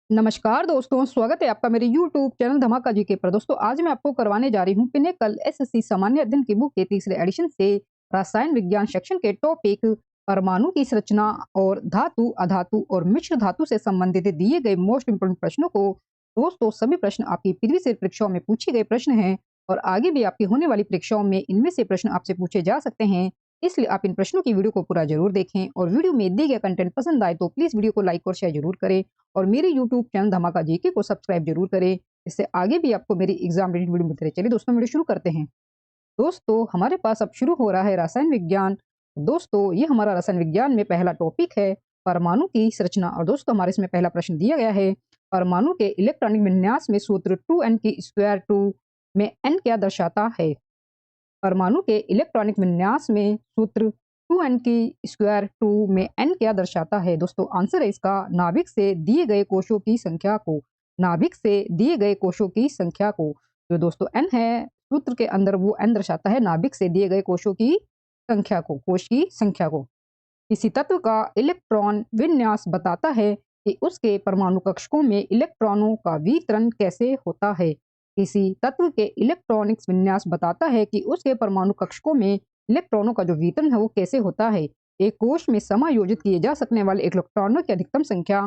नमस्कार दोस्तों, स्वागत है आपका मेरे यूट्यूब चैनल धमाका जीके पर। दोस्तों आज मैं आपको करवाने जा रही हूँ पिनेकल एसएससी सामान्य अध्ययन की बुक के तीसरे एडिशन से रसायन विज्ञान सेक्शन के टॉपिक परमाणु की संरचना और धातु, अधातु और मिश्र धातु से संबंधित दिए गए मोस्ट इंपोर्टेंट प्रश्नों को। दोस्तों सभी प्रश्न आपकी प्रीवियस ईयर परीक्षाओं में पूछे गए प्रश्न हैं और आगे भी आपकी होने वाली परीक्षाओं में इनमें से प्रश्न आपसे पूछे जा सकते हैं। इसलिए आप इन प्रश्नों की वीडियो को पूरा जरूर देखें और वीडियो में दिए गए कंटेंट पसंद आए तो प्लीज वीडियो को लाइक और शेयर जरूर करें और मेरे यूट्यूब चैनल धमाका जीके को सब्सक्राइब जरूर करें। इससे आगे भी आपको मेरी एग्जाम रिलेटेड वीडियो मिलते रहे। चलिए दोस्तों वीडियो शुरू करते हैं। दोस्तों हमारे पास अब शुरू हो रहा है रसायन विज्ञान। दोस्तों ये हमारा रसायन विज्ञान में पहला टॉपिक है परमाणु की संरचना। और दोस्तों हमारे इसमें पहला प्रश्न दिया गया है, परमाणु के इलेक्ट्रॉनिक विन्यास में सूत्र 2n की स्क्वायर 2 में n क्या दर्शाता है। परमाणु के इलेक्ट्रॉनिक विन्यास में सूत्र 2n की स्क्वायर 2 में n क्या दर्शाता है। दोस्तों आंसर है इसका नाभिक से दिए गए कोशों की संख्या को। नाभिक से दिए गए कोशों की संख्या को जो दोस्तों n है सूत्र के अंदर वो n दर्शाता है नाभिक से दिए गए कोशों की संख्या को, कोश की संख्या को। किसी तत्व का इलेक्ट्रॉन विन्यास बताता है कि उसके परमाणु कक्षकों में इलेक्ट्रॉनों का वितरण कैसे होता है। किसी तत्व के इलेक्ट्रॉनिक्स विन्यास बताता है कि उसके परमाणु कक्षकों में इलेक्ट्रॉनों का जो वितरण है वो कैसे होता है। एक कोश में समायोजित किए जा सकने वाले इलेक्ट्रॉनों की अधिकतम संख्या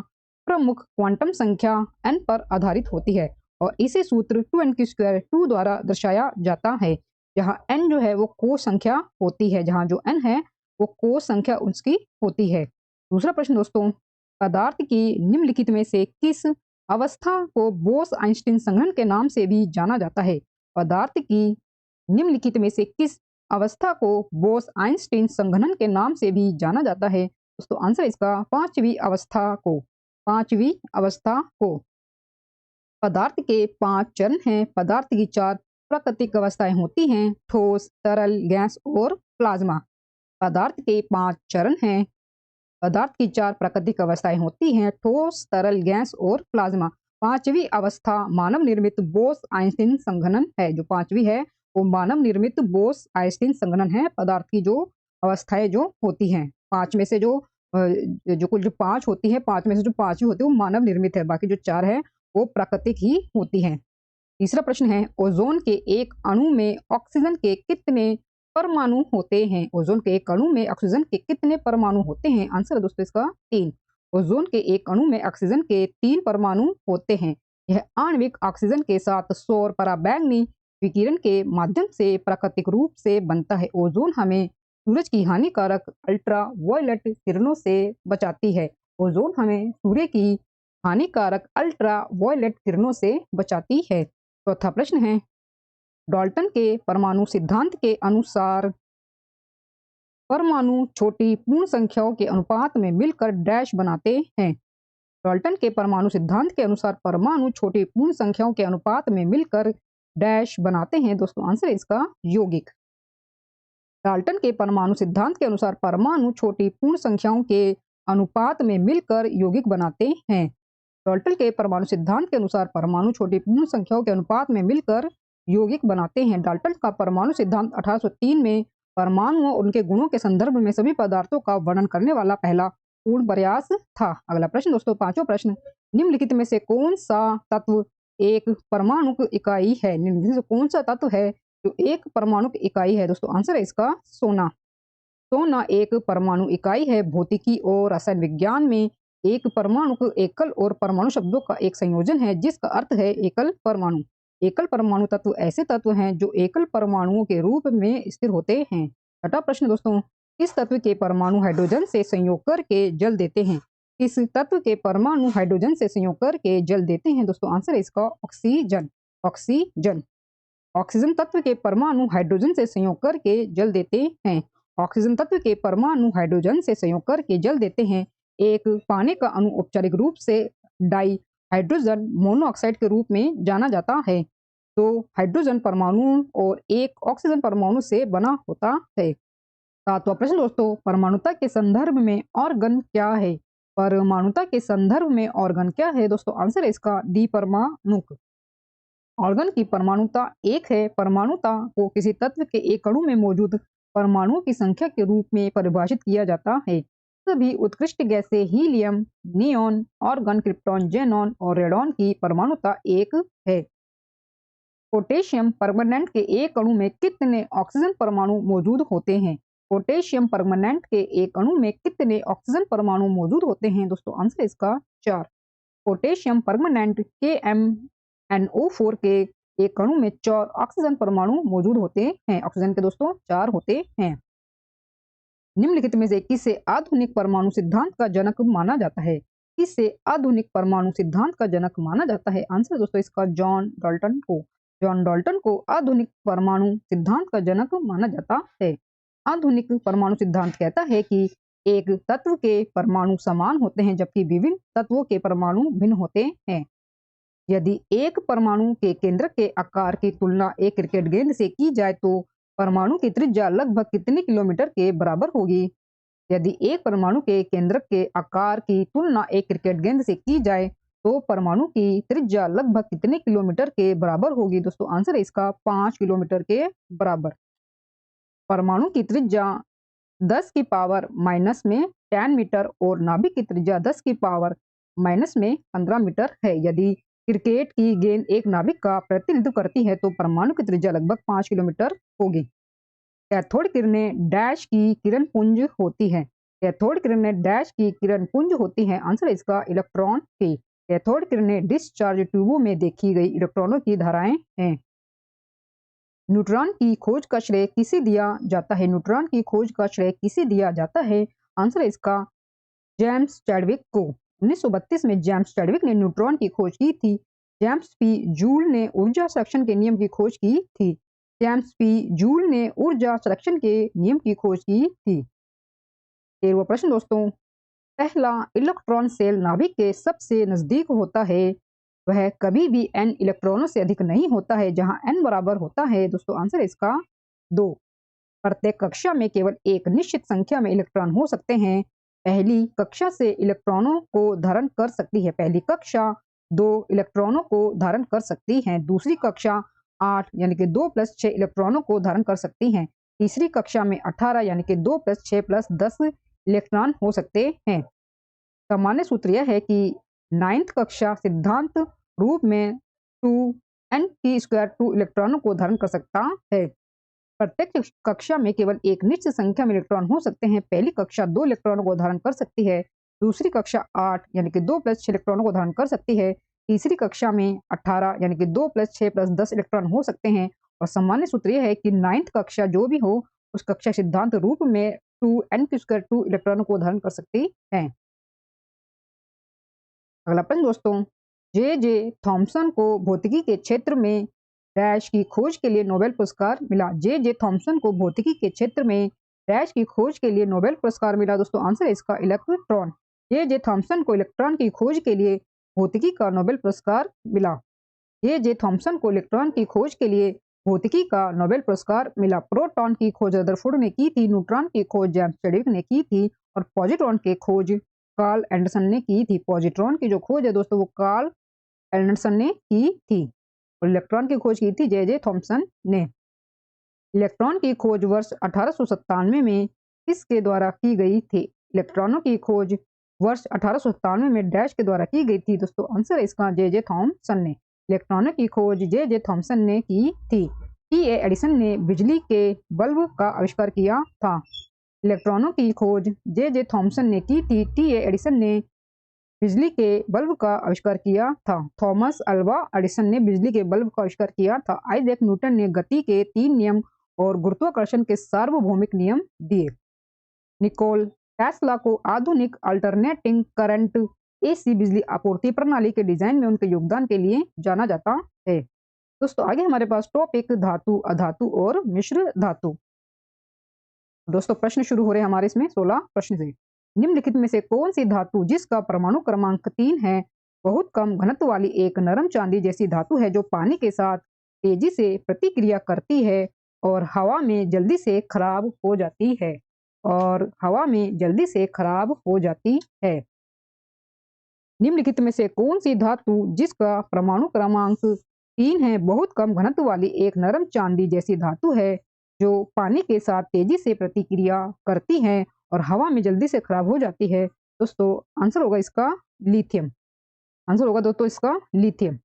प्रमुख क्वांटम संख्या n पर आधारित होती है और इसे सूत्र 2n की स्क्वायर 2 द्वारा दर्शाया जाता है। जहाँ n जो है वो कोश संख्या होती है, जहाँ जो n है वो कोश संख्या उसकी होती है। दूसरा प्रश्न दोस्तों, पदार्थ की निम्नलिखित में से किस अवस्था को बोस आइंस्टीन संघनन के नाम से भी जाना जाता है। पदार्थ की निम्नलिखित में से किस अवस्था को बोस आइंस्टीन संघनन के नाम से भी जाना जाता है। दोस्तों आंसर इसका पांचवी अवस्था को। पांचवी अवस्था को। पदार्थ के 5 चरण हैं। पदार्थ की 4 प्राकृतिक अवस्थाएं होती हैं, ठोस, तरल, गैस और प्लाज्मा। पदार्थ के 5 चरण हैं। पदार्थ की 4 प्राकृतिक अवस्थाएं होती हैं, ठोस, तरल, गैस और प्लाज्मा। पांचवी अवस्था मानव निर्मित बोस आइंस्टीन संघनन है। जो पांचवी है वो मानव निर्मित बोस आइंस्टीन संघनन है। पदार्थ की जो अवस्थाएं जो होती हैं, पांच में से जो कुल जो 5 होती है, 5 में से जो 5 होती है वो मानव निर्मित है, बाकी जो 4 है वो प्राकृतिक ही होती हैं। तीसरा प्रश्न है, ओजोन के एक अणु में ऑक्सीजन के कितने परमाणु होते हैं। ओजोन के एक अणु में ऑक्सीजन के कितने परमाणु होते हैं। आंसर है दोस्तों इसका 3। ओजोन के एक अणु में ऑक्सीजन के 3 परमाणु होते हैं। यह आणविक ऑक्सीजन के साथ सौर पराबैंगनी विकिरण के माध्यम से प्राकृतिक रूप से बनता है। ओजोन हमें सूरज की हानिकारक अल्ट्रा वायलेट किरणों से बचाती है। ओजोन हमें सूर्य की हानिकारक अल्ट्रा वायलेट किरणों से बचाती है। चौथा प्रश्न है, डाल्टन के परमाणु सिद्धांत के अनुसार परमाणु छोटी पूर्ण संख्याओं के अनुपात में मिलकर डैश बनाते हैं। डाल्टन के परमाणु सिद्धांत के अनुसार परमाणु छोटी पूर्ण संख्याओं के अनुपात में मिलकर डैश बनाते हैं। दोस्तों आंसर है इसका यौगिक। डाल्टन के परमाणु सिद्धांत के अनुसार परमाणु छोटी पूर्ण संख्याओं के अनुपात में मिलकर यौगिक बनाते हैं। डाल्टन के परमाणु सिद्धांत के अनुसार परमाणु छोटी पूर्ण संख्याओं के अनुपात में मिलकर यौगिक बनाते हैं। डाल्टन का परमाणु सिद्धांत 1803 में परमाणुओं और उनके गुणों के संदर्भ में सभी पदार्थों का वर्णन करने वाला पहला पूर्ण प्रयास था। अगला प्रश्न दोस्तों, पांचवा प्रश्न, निम्नलिखित में से कौन सा तत्व एक परमाणु इकाई है। निम्नलिखित से कौन सा तत्व है जो एक परमाणु इकाई है। दोस्तों आंसर है इसका सोना। सोना एक परमाणु इकाई है। भौतिकी और रसायन विज्ञान में एक परमाणु एकल और परमाणु शब्दों का एक संयोजन है जिसका अर्थ है एकल परमाणु। एकल परमाणु तत्व ऐसे तत्व हैं जो एकल परमाणुओं के रूप में स्थिर होते हैं। छठा प्रश्न दोस्तों, किस तत्व के परमाणु हाइड्रोजन से संयोग करके जल देते हैं। किस तत्व के परमाणु हाइड्रोजन से संयोग करके जल देते हैं। दोस्तों आंसर है इसका ऑक्सीजन। ऑक्सीजन। ऑक्सीजन तत्व के परमाणु हाइड्रोजन से संयोग करके जल देते हैं। ऑक्सीजन तत्व के परमाणु हाइड्रोजन से संयोग करके जल देते हैं। एक पानी का अणु औपचारिक रूप से डाई हाइड्रोजन मोनोऑक्साइड के रूप में जाना जाता है। तो हाइड्रोजन परमाणु और एक ऑक्सीजन परमाणु से बना होता है। सातवां प्रश्न दोस्तों, परमाणुता के संदर्भ में ऑर्गन क्या है। परमाणुता के संदर्भ में ऑर्गन क्या है। दोस्तों आंसर है इसका द्विपरमाणुक। ऑर्गन की परमाणुता एक है। परमाणुता को किसी तत्व के एक अणु में मौजूद परमाणुओं की संख्या के रूप में परिभाषित किया जाता है। सभी उत्कृष्ट गैसें helium, neon, organ, krypton, xenon और रेडॉन की परमाणुता 1 है। पोटेशियम परमानेंट के एक अणु में कितने ऑक्सीजन परमाणु मौजूद होते हैं? पोटेशियम परमानेंट के एक अणु में कितने ऑक्सीजन परमाणु मौजूद होते हैं? दोस्तों आंसर इसका 4। पोटेशियम परमानेंट KMnO4 के एक अणु में 4 ऑक्सीजन परमाणु मौजूद होते हैं। ऑक्सीजन के दोस्तों 4 होते हैं। निम्नलिखित में से किसे आधुनिक परमाणु सिद्धांत का जनक माना जाता है? किसे आधुनिक परमाणु सिद्धांत का जनक माना जाता है? आंसर दोस्तों इसका जॉन डाल्टन को। जॉन डाल्टन को आधुनिक परमाणु सिद्धांत का जनक माना जाता है। आधुनिक परमाणु सिद्धांत कहता है कि एक तत्व के परमाणु समान होते हैं जबकि विभिन्न तत्वों के परमाणु भिन्न होते हैं। यदि एक परमाणु के केंद्र के आकार की तुलना एक क्रिकेट गेंद से की जाए तो परमाणु की त्रिज्या लगभग कितने किलोमीटर के बराबर होगी? यदि एक परमाणु के केंद्र के आकार की तुलना एक क्रिकेट गेंद से की जाए तो परमाणु की त्रिज्या लगभग कितने किलोमीटर के बराबर होगी? दोस्तों आंसर है इसका 5 किलोमीटर के बराबर। परमाणु की त्रिज्या 10 की पावर माइनस में 10 मीटर और नाभिक की त्रिज्या 10 की पावर माइनस में 15 मीटर है। यदि क्रिकेट की गेंद एक नाभिक का प्रतिनिधित्व करती है तो परमाणु की त्रिज्या लगभग 5 किलोमीटर होगी। कैथोड किरणें डैश की किरण पुंज होती है। कैथोड किरणें डैश की किरण पुंज होती है। आंसर है इसका इलेक्ट्रॉन की। कैथोड किरणें डिस्चार्ज ट्यूबों में देखी गई इलेक्ट्रॉनों की धाराएं हैं। न्यूट्रॉन की खोज का श्रेय किसे दिया जाता है? न्यूट्रॉन की खोज का श्रेय किसे दिया जाता है? आंसर है इसका जेम्स चैडविक को। 1932 में जेम्स चैडविक ने न्यूट्रॉन की खोज की थी। जेम्स पी जूल ने ऊर्जा संरक्षण के नियम की खोज की थी। जेम्स पी जूल ने ऊर्जा संरक्षण के नियम की खोज की थी। 13वां प्रश्न दोस्तों, पहला इलेक्ट्रॉन सेल नाभिक के सबसे नजदीक होता है, वह कभी भी n इलेक्ट्रॉनों से अधिक नहीं होता है जहां n बराबर होता है। दोस्तों आंसर इसका 2। प्रत्येक कक्षा में केवल एक निश्चित संख्या में इलेक्ट्रॉन हो सकते हैं। पहली कक्षा से इलेक्ट्रॉनों को धारण कर सकती है। पहली कक्षा 2 इलेक्ट्रॉनों को धारण कर सकती है। दूसरी कक्षा 8 यानी कि 2 + 6 इलेक्ट्रॉनों को धारण कर सकती हैं। तीसरी कक्षा में 18 यानी कि 2 + 6 + 10 इलेक्ट्रॉन हो सकते हैं। सामान्य सूत्र यह है कि 9th कक्षा सिद्धांत रूप में 2n² 2 इलेक्ट्रॉनों को धारण कर सकता है। प्रत्येक कक्षा में केवल एक निश्चित संख्या में इलेक्ट्रॉन हो सकते हैं। पहली कक्षा 2 इलेक्ट्रॉनों को धारण कर सकती है। दूसरी कक्षा 8 यानी कि 2 + 6 इलेक्ट्रॉनों को धारण कर सकती है। तीसरी कक्षा में 18 यानी कि 2 + 6 + 10 इलेक्ट्रॉन हो सकते हैं। और सामान्य सूत्र यह है कि 9th कक्षा जो भी हो उस कक्षा सिद्धांत रूप में 2n² 2 इलेक्ट्रॉनों को धारण कर सकती है। अगला प्रश्न दोस्तों, जे थॉमसन को भौतिकी के क्षेत्र में डैश की खोज के लिए नोबेल पुरस्कार मिला। जे थॉमसन को भौतिकी के क्षेत्र में डैश की खोज के लिए नोबेल पुरस्कार मिला। दोस्तों आंसर है इसका इलेक्ट्रॉन। जे थॉमसन को इलेक्ट्रॉन की खोज के लिए भौतिकी का नोबेल पुरस्कार मिला। जे थॉमसन को इलेक्ट्रॉन की खोज के लिए भौतिकी का नोबेल पुरस्कार मिला। प्रोटॉन की खोज रदरफोर्ड ने की थी। न्यूट्रॉन की खोज जेम्स चैडविक ने की थी और पॉजिट्रॉन की खोज कार्ल एंडरसन ने की थी। पॉजिट्रॉन की जो खोज है दोस्तों वो कार्ल एंडरसन ने की थी और इलेक्ट्रॉन की खोज की थी जे थॉमसन ने। इलेक्ट्रॉन की खोज वर्ष 1897 में किसके द्वारा की गई थी? इलेक्ट्रॉनों की खोज वर्ष 1897 में डैश के द्वारा की गई थी। दोस्तों आंसर है इसका जे थॉमसन ने। इलेक्ट्रॉनों की खोज जे थॉमसन ने की थी। टीए एडिसन ने बिजली के बल्ब का आविष्कार किया था। इलेक्ट्रॉनों की खोज जे थॉमसन ने की थी। टीए एडिसन ने बिजली के बल्ब का आविष्कार किया था। थॉमस अल्वा एडिसन ने बिजली के बल्ब का आविष्कार किया था। आइजैक न्यूटन ने गति के 3 नियम और गुरुत्वाकर्षण के सार्वभौमिक नियम दिए। निकोल टेस्ला को आधुनिक अल्टरनेटिंग करंट एसी बिजली आपूर्ति प्रणाली के डिजाइन में उनके योगदान के लिए जाना जाता है। दोस्तों आगे हमारे पास टॉपिक धातु, अधातु और मिश्र धातु। दोस्तों प्रश्न शुरू हो रहे हैं हमारे इसमें 16 प्रश्न से। निम्नलिखित में से कौन सी धातु जिसका परमाणु क्रमांक 3 है, बहुत कम घनत्व वाली एक नरम चांदी जैसी धातु है जो पानी के साथ तेजी से प्रतिक्रिया करती है और हवा में जल्दी से खराब हो जाती है निम्नलिखित में से कौन सी धातु जिसका परमाणु क्रमांक 3 है, बहुत कम घनत्व वाली एक नरम चांदी जैसी धातु है जो पानी के साथ तेजी से प्रतिक्रिया करती है और हवा में जल्दी से खराब हो जाती है? दोस्तों आंसर होगा इसका लिथियम। आंसर होगा दोस्तों इसका लिथियम।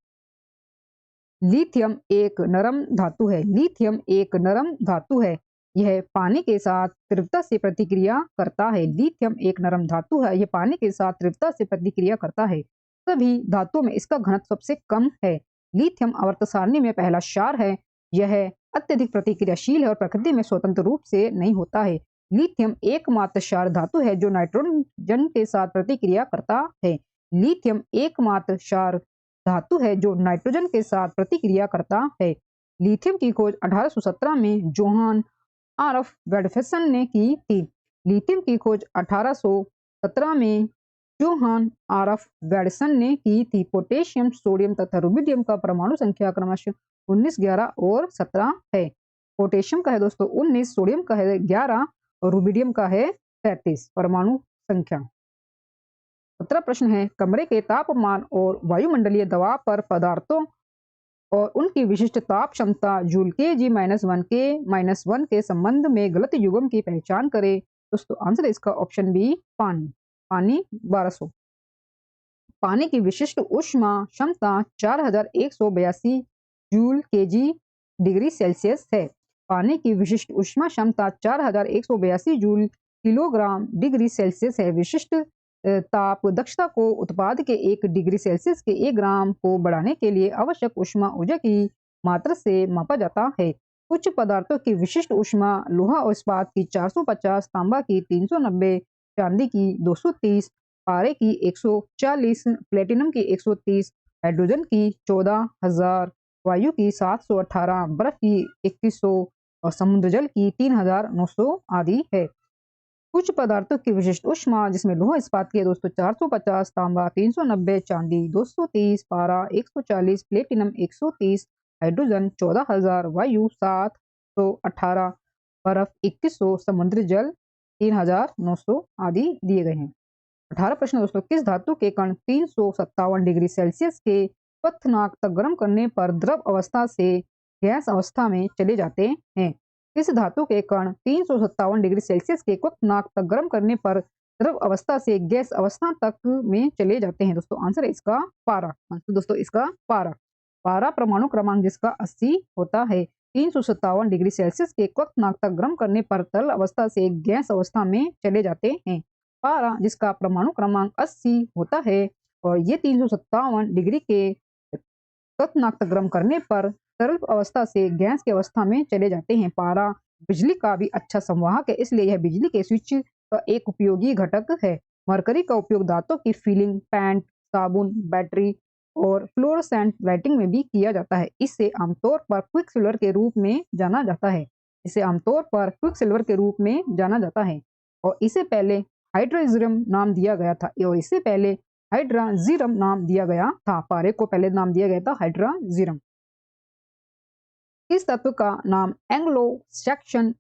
लिथियम एक नरम धातु है। लिथियम एक नरम धातु है। यह पानी के साथ तीव्रता से प्रतिक्रिया करता है। लिथियम एक नरम धातु है। यह पानी के साथ तीव्रता से प्रतिक्रिया करता है। सभी धातुओं में इसका घनत्व सबसे कम है। लिथियम आवर्त सारणी में पहला क्षार है। यह अत्यधिक प्रतिक्रियाशील है और प्रकृति में स्वतंत्र रूप से नहीं होता है। लिथियम एकमात्र क्षार धातु है जो नाइट्रोजन के साथ प्रतिक्रिया करता है। लिथियम एकमात्र क्षार धातु है जो नाइट्रोजन के साथ प्रतिक्रिया करता है। लिथियम की खोज 1817 में जोहान आरफ वेडफेसन ने की थी। लिथियम की खोज 1817 में जोहान आरफ वेडसन ने की थी। पोटेशियम, सोडियम तथा रुबिडियम का परमाणु संख्या क्रमशः 19, 11 और 17 है। पोटेशियम का है दोस्तों 19, सोडियम का है 11 और रुबिडियम का है 33 परमाणु संख्या। 17 प्रश्न है, कमरे के तापमान और वायुमंडलीय दबाव पर पदार्थों और उनकी विशिष्ट ताप क्षमता जूल के जी -1 के संबंध में गलत युग्म की पहचान करें। दोस्तों आंसर इसका ऑप्शन बी पानी। पानी 1200। पानी की विशिष्ट ऊष्मा क्षमता 4182 जूल केजी डिग्री सेल्सियस है। पानी की विशिष्ट ऊष्मा क्षमता 4182 जूल किलोग्राम डिग्री सेल्सियस है। विशिष्ट ताप दक्षता को उत्पाद के 1 डिग्री सेल्सियस के 1 ग्राम को बढ़ाने के लिए आवश्यक ऊष्मा ऊर्जा की मात्रा से मापा जाता है। कुछ पदार्थों की विशिष्ट ऊष्मा लोहा और इस्पात की 450, तांबा की 390, चांदी की 230, पारे की 140, प्लेटिनम की 130, हाइड्रोजन की 14,000, वायु की 718, बर्फ की 2100 और समुद्र जल की 3,900 आदि है। कुछ पदार्थों की विशिष्ट ऊष्मा जिसमें लोहा इस्पात की है दोस्तों 450, तांबा 390, चांदी 230, पारा 140, प्लेटिनम 130, हाइड्रोजन 14,000, वायु 718, बर्फ 2100, समुद्र जल 3,900 आदि दिए गए हैं। 18 प्रश्न दोस्तों, किस धातु के कण 357 डिग्री सेल्सियस के क्वथनांक तक गर्म करने पर द्रव अवस्था से गैस अवस्था में चले जाते हैं? इस धातु के कण 357 डिग्री सेल्सियस के क्वथनांक तक गर्म करने पर द्रव अवस्था से गैस अवस्था तक में चले जाते हैं। दोस्तों आंसर है इसका पारा। आंसर दोस्तों इसका पारा। पारा परमाणु क्रमांक जिसका 80 होता है। 357 डिग्री सेल्सियस के क्वथनांक तक गर्म करने पर तरल अवस्था से गैस अवस्था में चले जाते हैं। पारा जिसका परमाणु क्रमांक 80 होता है और ये 357 डिग्री के क्वथनांक तक गर्म करने पर तरल अवस्था से गैस की अवस्था में चले जाते हैं। पारा बिजली का भी अच्छा संवाहक है, इसलिए यह बिजली के स्विच का एक उपयोगी घटक है। मरकरी का उपयोग दांतों की फिलिंग, पेंट, साबुन, बैटरी और फ्लोरोसेंट लाइटिंग में भी किया जाता है। इसे आमतौर पर क्विकसिल्वर के रूप में जाना जाता है। इसे आमतौर पर क्विकसिल्वर के रूप में जाना जाता है और इसे पहले हाइड्रोजीरम नाम दिया गया था और इससे पहले हाइड्राजीरम नाम दिया गया था। पारे को पहले नाम दिया गया था हाइड्राजीरम। इस तत्व का नाम एंग्लो सैक्सन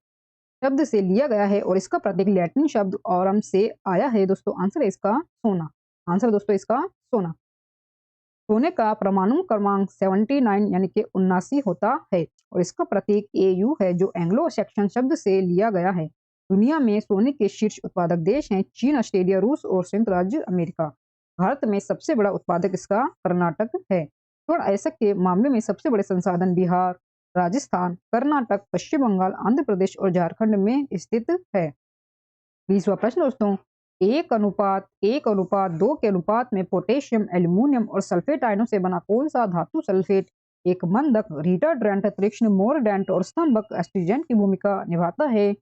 शब्द से लिया गया है और इसका प्रतीक लैटिन शब्द ऑरम से आया है। दोस्तों आंसर है इसका सोना। आंसर दोस्तों इसका सोना। सोने का परमाणु क्रमांक 79 यानी कि 79 होता है और इसका प्रतीक AU है जो एंग्लो सैक्सन शब्द से लिया गया है। दुनिया में सोने के शीर्ष उत्पादक देश हैं चीन, ऑस्ट्रेलिया, रूस और संयुक्त राज्य अमेरिका। भारत में सबसे बड़ा उत्पादक इसका कर्नाटक है। स्वर्ण अयस्क के मामले में सबसे बड़े संसाधन बिहार, राजस्थान, कर्नाटक, पश्चिम बंगाल, आंध्र प्रदेश और झारखंड में स्थित है। 20वां प्रश्न दोस्तों, 1:1:2 के अनुपात में पोटेशियम, एल्यूमिनियम और सल्फेट आयनों से बना कौन सा धातु सल्फेट एक मंदक, रिटार्डेंट, तीक्ष्ण, मोर्डेंट और स्तंभक एस्ट्रीजेंट की भूमिका निभाता है?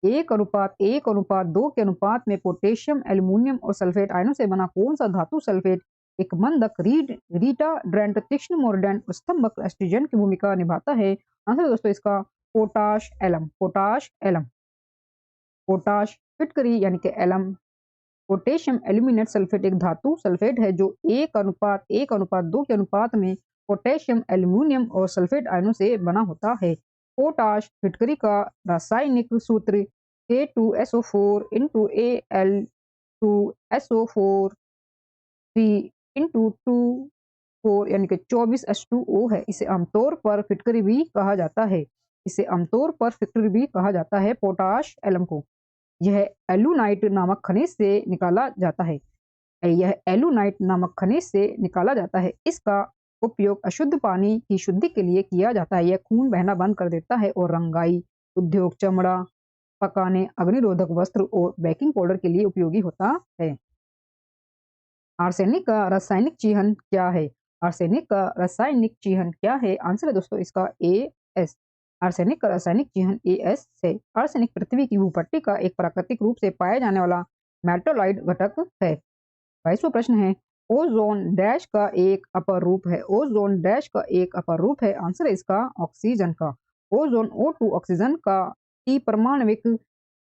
1:1:2 के अनुपात में पोटेशियम, एल्यूमिनियम और सल्फेट आयनों से बना कौन सा धातु सल्फेट एक मंदक, रिटार्डेंट, तीक्ष्ण, मोर्डेंट और स्तंभक एस्ट्रीजेंट की भूमिका निभाता है? आंसर दोस्तों इसका potash alum. Potash alum. Potash फिटकरी यानी कि एलम। पोटेशियम एल्यूमिनेट सल्फेट एक धातु सल्फेट है जो 1:1:2 के अनुपात में पोटेशियम, एल्यूमिनियम और सल्फेट आयनों से बना होता है। पोटाश फिटकरी का रासायनिक सूत्र K2SO4 Al2SO4 3 यानी कि 24H2O है। इसे आमतौर पर फिटकरी भी कहा जाता है। इसे आमतौर पर फिटकरी भी कहा जाता है पोटाश एलम को। यह एलुनाइट नामक खनिज से निकाला जाता है। यह एलुनाइट नामक खनिज से निकाला जाता है। इसका उपयोग अशुद्ध पानी की शुद्धि के लिए किया जाता है। यह खून बहना बंद कर देता है और रंगाई उद्योग, चमड़ा पकाने, अग्निरोधक वस्त्र और बेकिंग पाउडर के लिए उपयोगी होता है। आर्सेनिक का रासायनिक चिह्न क्या है? आर्सेनिक का रासायनिक चिह्न क्या है? आंसर है दोस्तों इसका एस। आर्सेनिक का रासायनिक चिह्न एस है। आर्सेनिक पृथ्वी की भूपट्टी का एक प्राकृतिक रूप से पाया जाने वाला मेटालॉइड घटक है। 22वां प्रश्न है, ओजोन डैश का एक अपर रूप है। ओजोन डैश का एक अपर रूप है। आंसर है इसका ऑक्सीजन का। ओजोन O2 ऑक्सीजन का ही परमाणविक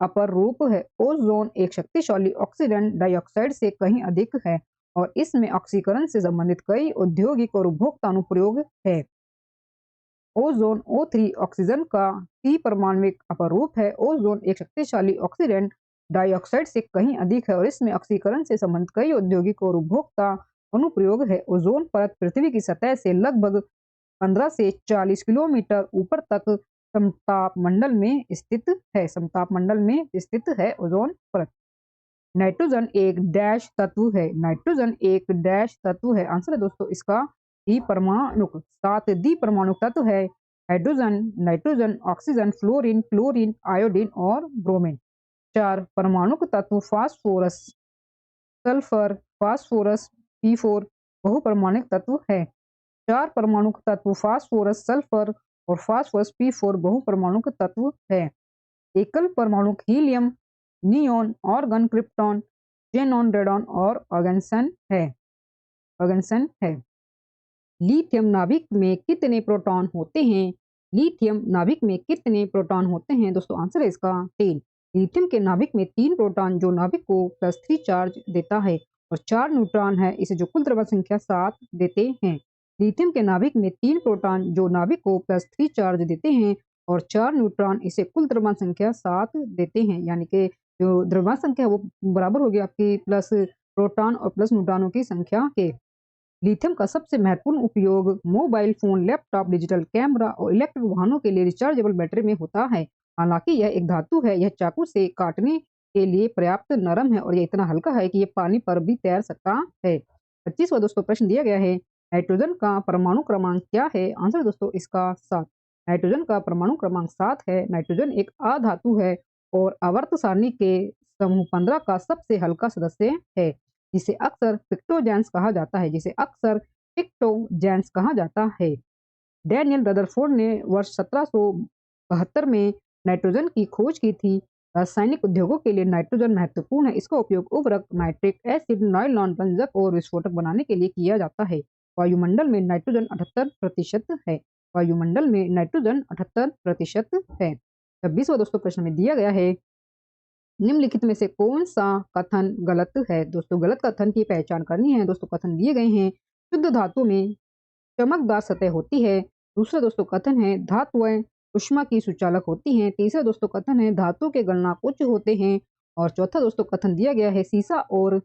अपर रूप है। ओजोन एक शक्तिशाली ऑक्सीजन डाइऑक्साइड से कहीं अधिक है और इसमें ऑक्सीकरण से संबंधित कई औद्योगिक और उपभोक्ता अनुप्रयोग है। ओजोन O3 ऑक्सीजन का ही परमाणविक अपर रूप है। ओजोन एक शक्तिशाली ऑक्सीजन डाइऑक्साइड से कहीं अधिक है और इसमें ऑक्सीकरण से संबंधित कई औद्योगिक और उपभोक्ता अनुप्रयोग है। ओजोन परत पृथ्वी की सतह से लगभग 15 से 40 किलोमीटर ऊपर तक समताप मंडल में स्थित है। समताप मंडल में स्थित है ओजोन परत। नाइट्रोजन एक डैश तत्व है। नाइट्रोजन एक डैश तत्व है। आंसर है दोस्तों इसका द्विपरमाणुक। 7 द्विपरमाणुक तत्व है। Hydrogen, nitrogen, oxygen, fluorine, chlorine, iodine और ब्रोमीन। 4 परमाणुक तत्व फास्फोरस, सल्फर, फास्फोरस P4 बहुपरमाणुक तत्व है। 4 परमाणुक तत्व फास्फोरस, सल्फर और फास्फोरस P4 बहुपरमाणुक तत्व है। एकल परमाणुक helium, neon, argon, krypton, xenon, radon और ऑर्गेन्सन है। लिथियम नाभिक में कितने प्रोटॉन होते हैं? लिथियम नाभिक में कितने प्रोटॉन होते हैं? दोस्तों आंसर है इसका 3। लिथियम के नाभिक में 3 प्रोटॉन जो नाभिक को +3 चार्ज देता है और 4 न्यूट्रॉन है इसे जो कुल द्रव्यमान संख्या 7 देते हैं। लिथियम के नाभिक में 3 प्रोटॉन जो नाभिक को +3 चार्ज देते हैं और 4 न्यूट्रॉन इसे कुल द्रव्यमान संख्या 7 देते हैं। यानी कि जो द्रव्यमान संख्या वो बराबर होगी आपकी प्लस प्रोटॉन और प्लस न्यूट्रॉनों की संख्या के। लिथियम का सबसे महत्वपूर्ण उपयोग mobile phone, laptop, digital camera और इलेक्ट्रिक वाहनों के लिए रिचार्जेबल बैटरी में होता है। हालांकि यह एक धातु है, यह चाकू से काटने के लिए पर्याप्त नरम है और यह इतना हल्का है कि यह पानी पर भी तैर सकता है। 25वां दोस्तों प्रश्न दिया गया है, नाइट्रोजन का परमाणु क्रमांक क्या है? आंसर दोस्तों इसका 7। नाइट्रोजन का परमाणु क्रमांक 7 है। नाइट्रोजन एक अधातु है और आवर्त सारणी के समूह 15 का सबसे हल्का सदस्य है, जिसे अक्सर पिक्टोजेंस कहा जाता है। जिसे अक्सर पिक्टोजेंस कहा जाता है। डैनियल रदरफोर्ड ने वर्ष 1772 में नाइट्रोजन की खोज की थी। रासायनिक उद्योगों के लिए नाइट्रोजन महत्वपूर्ण है। इसका उपयोग उर्वरक, नाइट्रिक एसिड, नायलॉन, रंजक और विस्फोटक बनाने के लिए किया जाता है। वायुमंडल में नाइट्रोजन 78% है। वायुमंडल में नाइट्रोजन 78% है। 26वां दोस्तों प्रश्न में दिया गया है, निम्नलिखित में से कौन सा कथन गलत है? दोस्तों गलत कथन की पहचान करनी है। दोस्तों कथन दिए गए हैं, शुद्ध धातु में चमकदार सतह होती है। दूसरा दोस्तों कथन है, धातुएं ऊष्मा की सुचालक होती हैं। तीसरा दोस्तों कथन है, धातु के गलनांक उच्च होते हैं। और चौथा दोस्तों कथन दिया गया है, सीसा और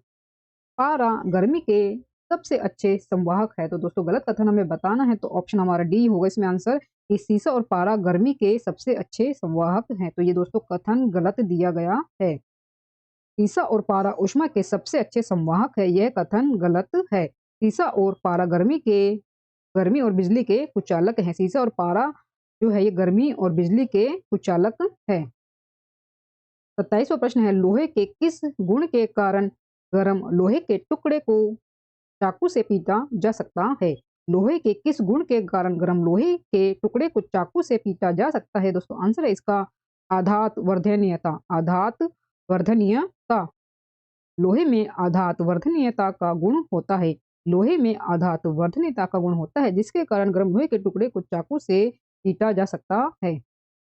पारा गर्मी के सबसे अच्छे संवाहक है। तो दोस्तों गलत कथन हमें बताना है तो ऑप्शन हमारा डी होगा इसमें आंसर, कि सीसा और पारा गर्मी के सबसे अच्छे संवाहक हैं। तो ये दोस्तों कथन गलत दिया गया है। सीसा और पारा ऊष्मा के सबसे अच्छे संवाहक है, यह कथन गलत है। सीसा और पारा गर्मी और बिजली के कुचालक हैं। सीसा और पारा जो है ये गर्मी और बिजली के कुचालक है। 27वां प्रश्न है, लोहे के किस गुण के कारण गर्म लोहे के टुकड़े को चाकू से पीटा जा सकता है? लोहे के किस गुण के कारण गर्म लोहे के टुकड़े को चाकू से पीटा जा सकता है? दोस्तों आंसर है इसका आघात वर्धनीयता। आघात वर्धनीयता। लोहे में आघात वर्धनीयता का गुण होता है। लोहे में आघात वर्धनीयता का गुण होता है जिसके कारण गर्म लोहे के टुकड़े को चाकू से पीटा जा सकता है।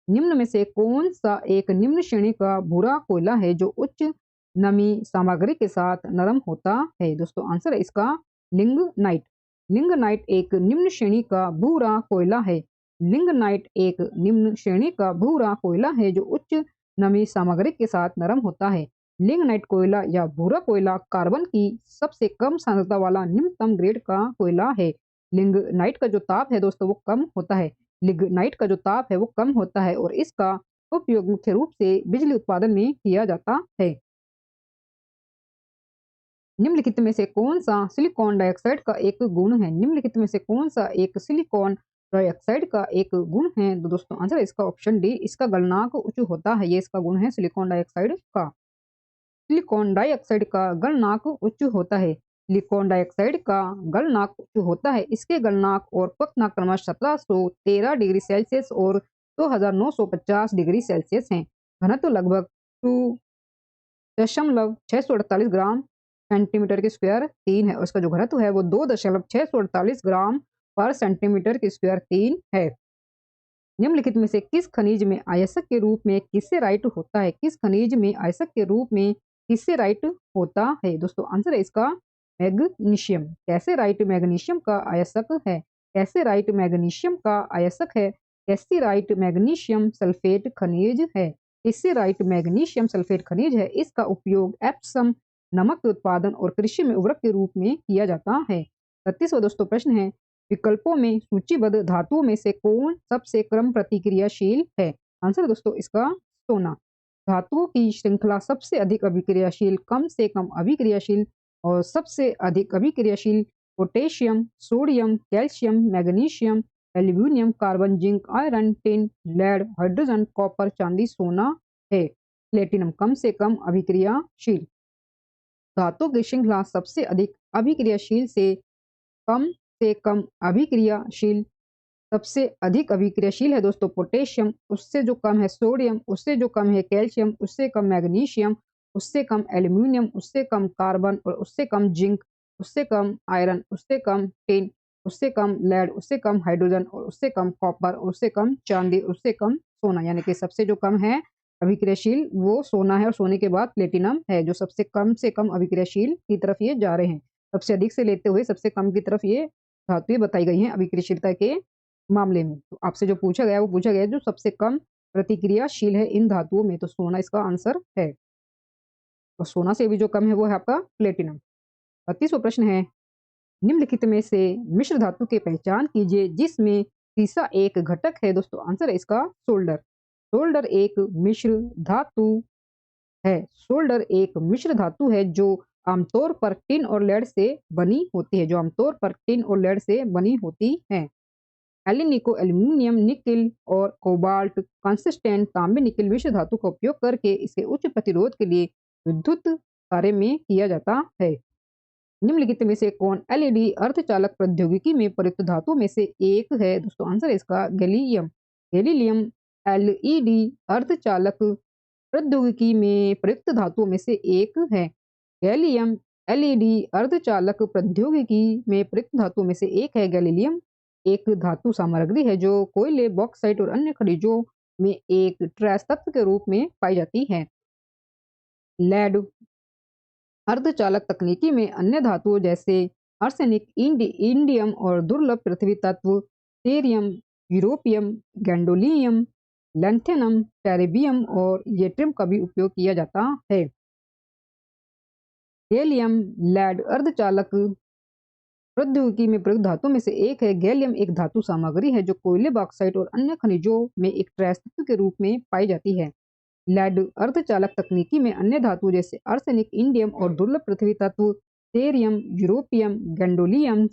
निम्न में से कौन सा एक निम्न श्रेणी का भूरा कोयला है जो उच्च नमी सामग्री के साथ नरम होता है? दोस्तों आंसर है इसका लिंगनाइट। लिंगनाइट एक निम्न श्रेणी का भूरा कोयला है। लिंगनाइट एक निम्न श्रेणी का भूरा कोयला है जो उच्च नमी सामग्री के साथ नरम होता है। लिंगनाइट कोयला या भूरा कोयला कार्बन की सबसे कम सांद्रता वाला निम्नतम ग्रेड का कोयला है। लिंगनाइट का जो ताप है दोस्तों वो कम होता है। लिग्नाइट का जो ताप है वो कम होता है और इसका उपयोग मुख्य रूप से बिजली उत्पादन में किया जाता है। निम्नलिखित में से कौन सा सिलिकॉन डाइऑक्साइड का एक गुण है? निम्नलिखित में से कौन सा एक सिलिकॉन डाइऑक्साइड का एक गुण है? तो दोस्तों आंसर है इसका ऑप्शन डी, इसका गलनांक उच्च होता है। ये इसका गुण है सिलिकॉन डाइऑक्साइड का। सिलिकॉन डाइऑक्साइड का गलनांक उच्च होता है। सिलिकॉन डाइऑक्साइड का गलनांक उच्च होता है। इसके गलनांक और पक्वनांक क्रमशः 1713 डिग्री सेल्सियस और 2950 डिग्री सेल्सियस हैं। घनत्व लगभग 2.648 ग्राम सेंटीमीटर के स्क्वायर 3 है और इसका जो घनत्व है वो 2.648 ग्राम पर सेंटीमीटर के स्क्वायर 3 है। निम्नलिखित में से किस खनिज में आयस्क के रूप में किस्सेराइट होता है? किस खनिज में आयस्क के रूप में किस्सेराइट होता है? दोस्तों आंसर है इसका मैग्नीशियम। कैसेराइट मैग्नीशियम का आयस्क है। कैसेराइट मैग्नीशियम का आयस्क है। कैसेराइट मैग्नीशियम सल्फेट खनिज है। कैसेराइट मैग्नीशियम सल्फेट खनिज है। इसका उपयोग एप्सम नमक के उत्पादन और कृषि में उर्वरक के रूप में किया जाता है। 36वां दोस्तों प्रश्न है, विकल्पों में सूचीबद्ध धातुओं में से कौन सबसे कम प्रतिक्रियाशील है? आंसर दोस्तों इसका सोना। धातुओं की श्रृंखला सबसे अधिक अभिक्रियाशील, कम से कम अभिक्रियाशील और सबसे अधिक अभिक्रियाशील potassium, sodium, calcium, magnesium, aluminium, carbon, zinc, iron, tin, lead, hydrogen, copper, चांदी, सोना है। प्लेटिनम कम से कम अभिक्रियाशील। धातु की श्रृंखला सबसे अधिक अभिक्रियाशील से कम अभिक्रियाशील, सबसे अधिक अभिक्रियाशील है दोस्तों पोटेशियम, उससे जो कम है सोडियम, उससे जो कम है कैल्शियम, उससे कम मैग्नीशियम, उससे कम एल्यूमिनियम, उससे कम कार्बन और उससे कम जिंक, उससे कम आयरन, उससे कम टिन, उससे कम लेड, उससे कम हाइड्रोजन और उससे कम कॉपर, उससे कम चांदी, उससे कम सोना। यानी कि सबसे जो कम है अभिक्रियाशील वो सोना है और सोने के बाद प्लेटिनम है, जो सबसे कम से कम अभिक्रियाशील की तरफ ये जा रहे हैं। सबसे अधिक से लेते हुए सबसे कम की तरफ ये धातुएं बताई गई हैं अभिक्रियाशीलता के मामले में। तो आपसे जो पूछा गया है वो पूछा गया है जो सबसे कम प्रतिक्रियाशील है इन धातुओं में, तो सोना इसका आंसर है। और सोना से भी जो कम है वो है आपका प्लेटिनम। 32वां प्रश्न है, निम्नलिखित में से मिश्र धातु की पहचान कीजिए जिसमें सीसा एक घटक है। दोस्तों आंसर है इसका सोल्डर। सोल्डर एक मिश्र धातु है। सोल्डर एक मिश्र धातु है जो आमतौर पर टिन और लेड से बनी होती है। जो आमतौर पर टिन और लेड से बनी होती है। एलिनिको एल्यूमिनियम, निकिल और कोबाल्ट कंसिस्टेंट तांबे निकिल मिश्र धातु का उपयोग करके इसके उच्च प्रतिरोध के लिए विद्युत कार्य में किया जाता है। निम्नलिखित में से कौन एलईडी अर्धचालक प्रौद्योगिकी में प्रयुक्त धातु में से एक है? दोस्तों आंसर है इसका गैलियम। गैलियम एलईडी अर्धचालक प्रौद्योगिकी में प्रयुक्त धातुओं में से एक है। गैलियम एलईडी अर्धचालक प्रौद्योगिकी में प्रयुक्त धातुओं में से एक है। गैलियम एक धातु सामग्री है जो कोयले, बॉक्साइट और अन्य खनिजों में एक ट्रेस तत्व के रूप में पाई जाती है। लेड अर्धचालक तकनीकी में अन्य धातुओं जैसे आर्सेनिक, इंडियम और दुर्लभ पृथ्वी तत्व टेरियम, यूरोपियम, गैंडोलियम, लैंथेनम, टेरेबियम और येट्रियम का भी उपयोग किया जाता है। गैलियम लेड अर्धचालक प्रौद्योगिकी में प्रयुक्त धातु में से एक है। गैलियम एक धातु सामग्री है जो कोयले, बॉक्साइट और अन्य खनिजों में एक ट्रेस तत्व के रूप में पाई जाती है। लेड अर्धचालक तकनीकी में अन्य धातु जैसे आर्सेनिक, इंडियम और दुर्लभ पृथ्वी तत्व टेरियम, यूरोपियम, गैंडोलियम,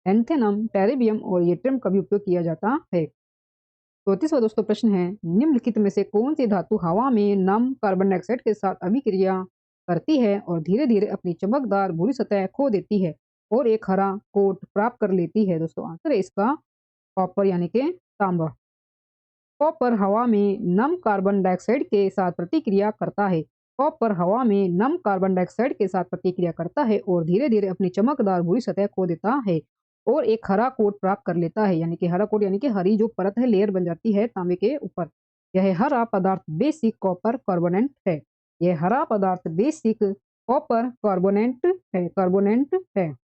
एंथेनम, टेरेबियम और येट्रियम का भी उपयोग किया जाता है। 34वां दोस्तों प्रश्न है, निम्नलिखित में से कौन सी धातु हवा में नम कार्बन डाइऑक्साइड के साथ अभिक्रिया करती है और धीरे धीरे अपनी चमकदार भूरी सतह खो देती है और एक हरा कोट प्राप्त कर लेती है? दोस्तों आंसर है इसका कॉपर यानी कि तांबा। कॉपर हवा में नम कार्बन डाइऑक्साइड के साथ प्रतिक्रिया करता है। कॉपर हवा में नम कार्बन डाइऑक्साइड के साथ प्रतिक्रिया करता है और धीरे धीरे अपनी चमकदार भूरी सतह खो देता है और एक हरा कोट प्राप्त कर लेता है। यानी कि हरा कोट यानी कि हरी जो परत है, लेयर बन जाती है तांबे के ऊपर। यह हरा पदार्थ बेसिक कॉपर कार्बोनेट है। यह हरा पदार्थ बेसिक कॉपर कार्बोनेट है।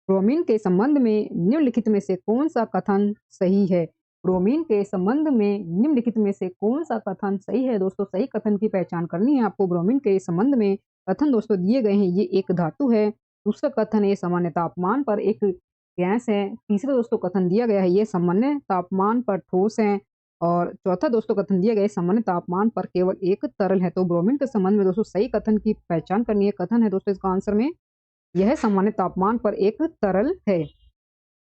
ब्रोमीन के संबंध में निम्नलिखित में से कौन सा कथन सही है? ब्रोमीन के संबंध में निम्नलिखित में से कौन सा कथन सही है? दोस्तों सही कथन की पहचान करनी है आपको। ब्रोमीन के संबंध में कथन दोस्तों दिए गए हैं, ये एक धातु है। दूसरा कथन है सामान्य तापमान पर एक गैस है। तीसरा दोस्तों कथन दिया गया है ये सामान्य तापमान पर ठोस है। और चौथा दोस्तों कथन दिया गया है, सामान्य तापमान पर केवल एक तरल है। तो ब्रोमीन के संबंध में दोस्तों सही कथन की पहचान करनी है। कथन है दोस्तों इसका आंसर में, यह सामान्य तापमान पर एक तरल है।